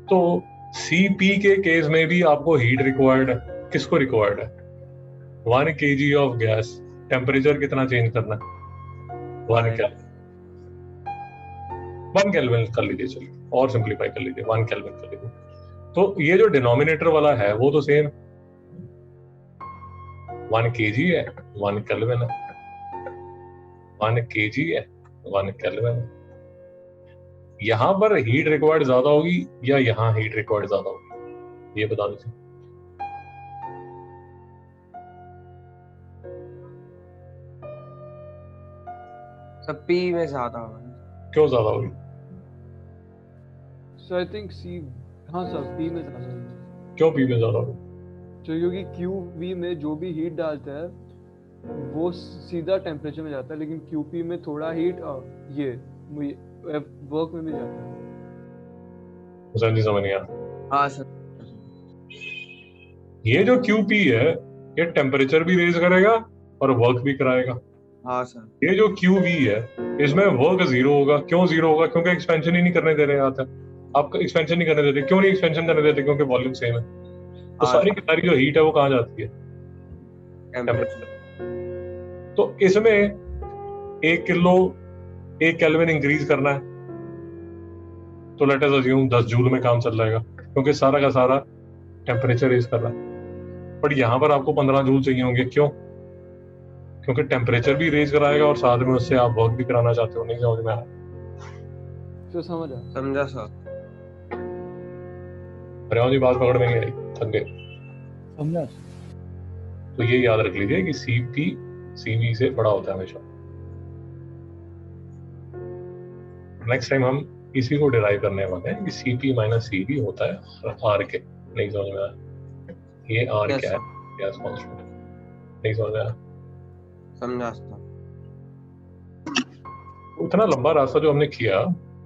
तो CP के केस में भी आपको हीट रिक्वायर्ड है। किसको रिक्वायर्ड है? 1 kg ऑफ गैस, टेम्परेचर कितना चेंज करना है? 1 केल्विन। 1 केल्विन कर लीजिए, चलिए और सिंप्लीफाई कर लीजिए, 1 केल्विन कर लीजिए। तो ये जो डिनोमिनेटर वाला है वो तो सेम 1 kg है, 1 केल्विन है, 1 kg है, 1 केल्विन है। यहां पर हीट रिक्वायर्ड ज्यादा होगी या यहां हीट रिक्वायर्ड ज्यादा होगी, ये बता दीजिए। सब पी में ज्यादा होगा। क्यों ज्यादा होगी? सो आई थिंक सी, हाँ सर पी में ज्यादा है। क्यों पी में ज्यादा होगी? तो क्योंकि क्यूवी में जो भी हीट डालता है वो सीधा टेम्परेचर में जाता है, लेकिन क्यूपी में थोड़ा हीट ये वर्क में भी जाता है। हुसैन जी समझ नहीं आया। हाँ सर। ये जो QP है ये टेम्परेचर भी रेज करेगा और वर्क भी कराएगा। हाँ सर। ये जो QV है इसमें वर्क जीरो होगा। क्यों जीरो होगा? क्योंकि एक्सपेंशन ही नहीं करने दे रहे हैं। आप एक्सपेंशन नहीं करने देते। क्यों नहीं एक्सपेंशन करने देते? क्योंकि वॉल्यूम सेम है। तो सारी की सारी जो हीट है वो कहाँ जाती है? टेम्परेचर। तो इसमें 1 केल्विन इंक्रीज करना है तो लेट अस अज्यूम 10 जूल में काम चल जाएगा, क्योंकि सारा का सारा टेम्परेचर रेज कर रहा है। बट यहाँ पर आपको 15 जूल चाहिए होंगे। क्यों? क्योंकि टेम्परेचर भी रेज कराएगा और साथ में उससे आप वर्क भी कराना चाहते हो। नहीं समझ में आया? तो समझा सर। हरियाणा जी बात पकड़ में नहीं आई, थक गए। समझा। तो ये याद रख लीजिए कि CP CV से बड़ा होता है हमेशा। नेक्स्ट टाइम हम इसी को डिराइव करने वाले हैं कि CP माइनस CV होता है R के। नहीं समझ में आया? ये R क्या है? Gas constant. नहीं समझ में आया? समझा सर। उतना लंबा रास्ता जो हमने किया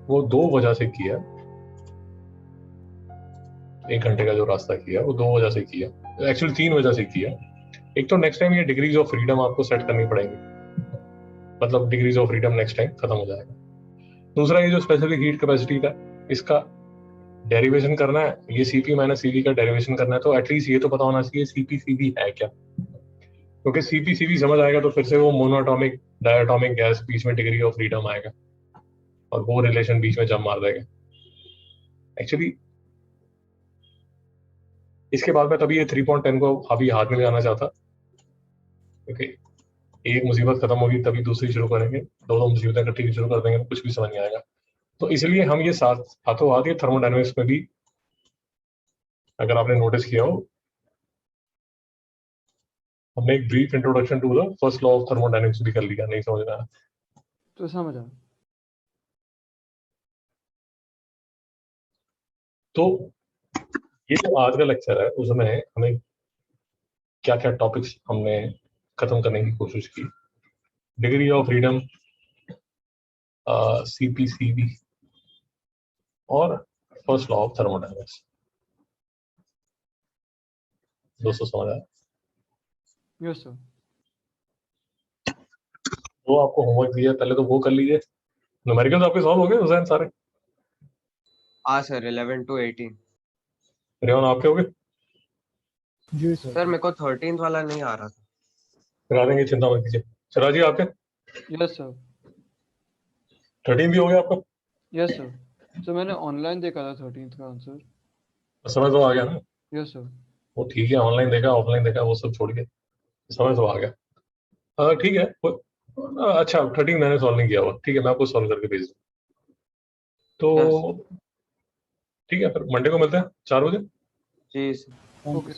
वो 2 वजह से किया। 1 घंटे का जो रास्ता किया वो 2 वजह से किया, एक्चुअली 3 वजह से किया। एक तो नेक्स्ट टाइम ये डिग्रीज ऑफ फ्रीडम आपको सेट करनी पड़ेगी, मतलब degrees of freedom next time खत्म हो जाएगा। दूसरा ये जो स्पेसिफिक हीट कैपेसिटी का इसका डेरिवेशन करना है, ये CP माइनस CV का डेरिवेशन करना है, तो एटलीस्ट ये तो पता होना चाहिए CP CV है क्या। क्योंकि CP CV समझ आएगा तो फिर से वो मोनोएटॉमिक डायटोमिक गैस बीच में डिग्री ऑफ फ्रीडम आएगा और वो रिलेशन बीच में जम मार देगा। एक्चुअली इसके बाद में तभी ये 3.10 को अभी हाथ में ले जाना चाहता, क्योंकि एक मुसीबत खत्म होगी तभी दूसरी शुरू करेंगे। दो मुसीबतें इकट्ठी शुरू कर देंगे तो कुछ भी समझ नहीं आएगा। तो इसलिए हम ये साथ हाथों हाथ ये थर्मोडायनेमिक्स में भी, अगर आपने नोटिस किया हो, हमने एक brief introduction to the first law of thermodynamics भी कर लिया। नहीं समझ में आया? तो समझा। तो ये जो आज का लेक्चर है उसमें हमें क्या क्या टॉपिक्स हमने खत्म करने की कोशिश की। Degree of freedom, CP CV और फर्स्ट लॉ ऑफ थर्मोडायनेमिक्स। दोस्तों समझ आया? Yes sir. वो आपको होमवर्क दिया पहले तो वो कर लीजिए। न्यूमेरिकल्स आपके सॉल्व हो गए हुसैन सारे? हाँ सर 11 to 18। रेवन आपके हो गए? जी सर। सर मेरे को 13th वाला नहीं आ रहा था। करा देंगे, चिंता मत कीजिए। चला जी आपके यस सर। 13 भी हो गया आपका? Yes sir. सर मैंने ऑनलाइन देखा था 13th का आंसर। समझ तो आ गया ना? Yes sir. वो ठीक है, ऑनलाइन देखा ऑफलाइन देखा वो सब छोड़ के समझ तो आ गया। ठीक है अच्छा 13 मैंने सॉल्व नहीं किया हुआ, ठीक है मैं आपको सॉल्व करके भेज दूँ। तो ठीक है फिर मंडे को मिलते हैं 4 बजे। जी सर। ओके।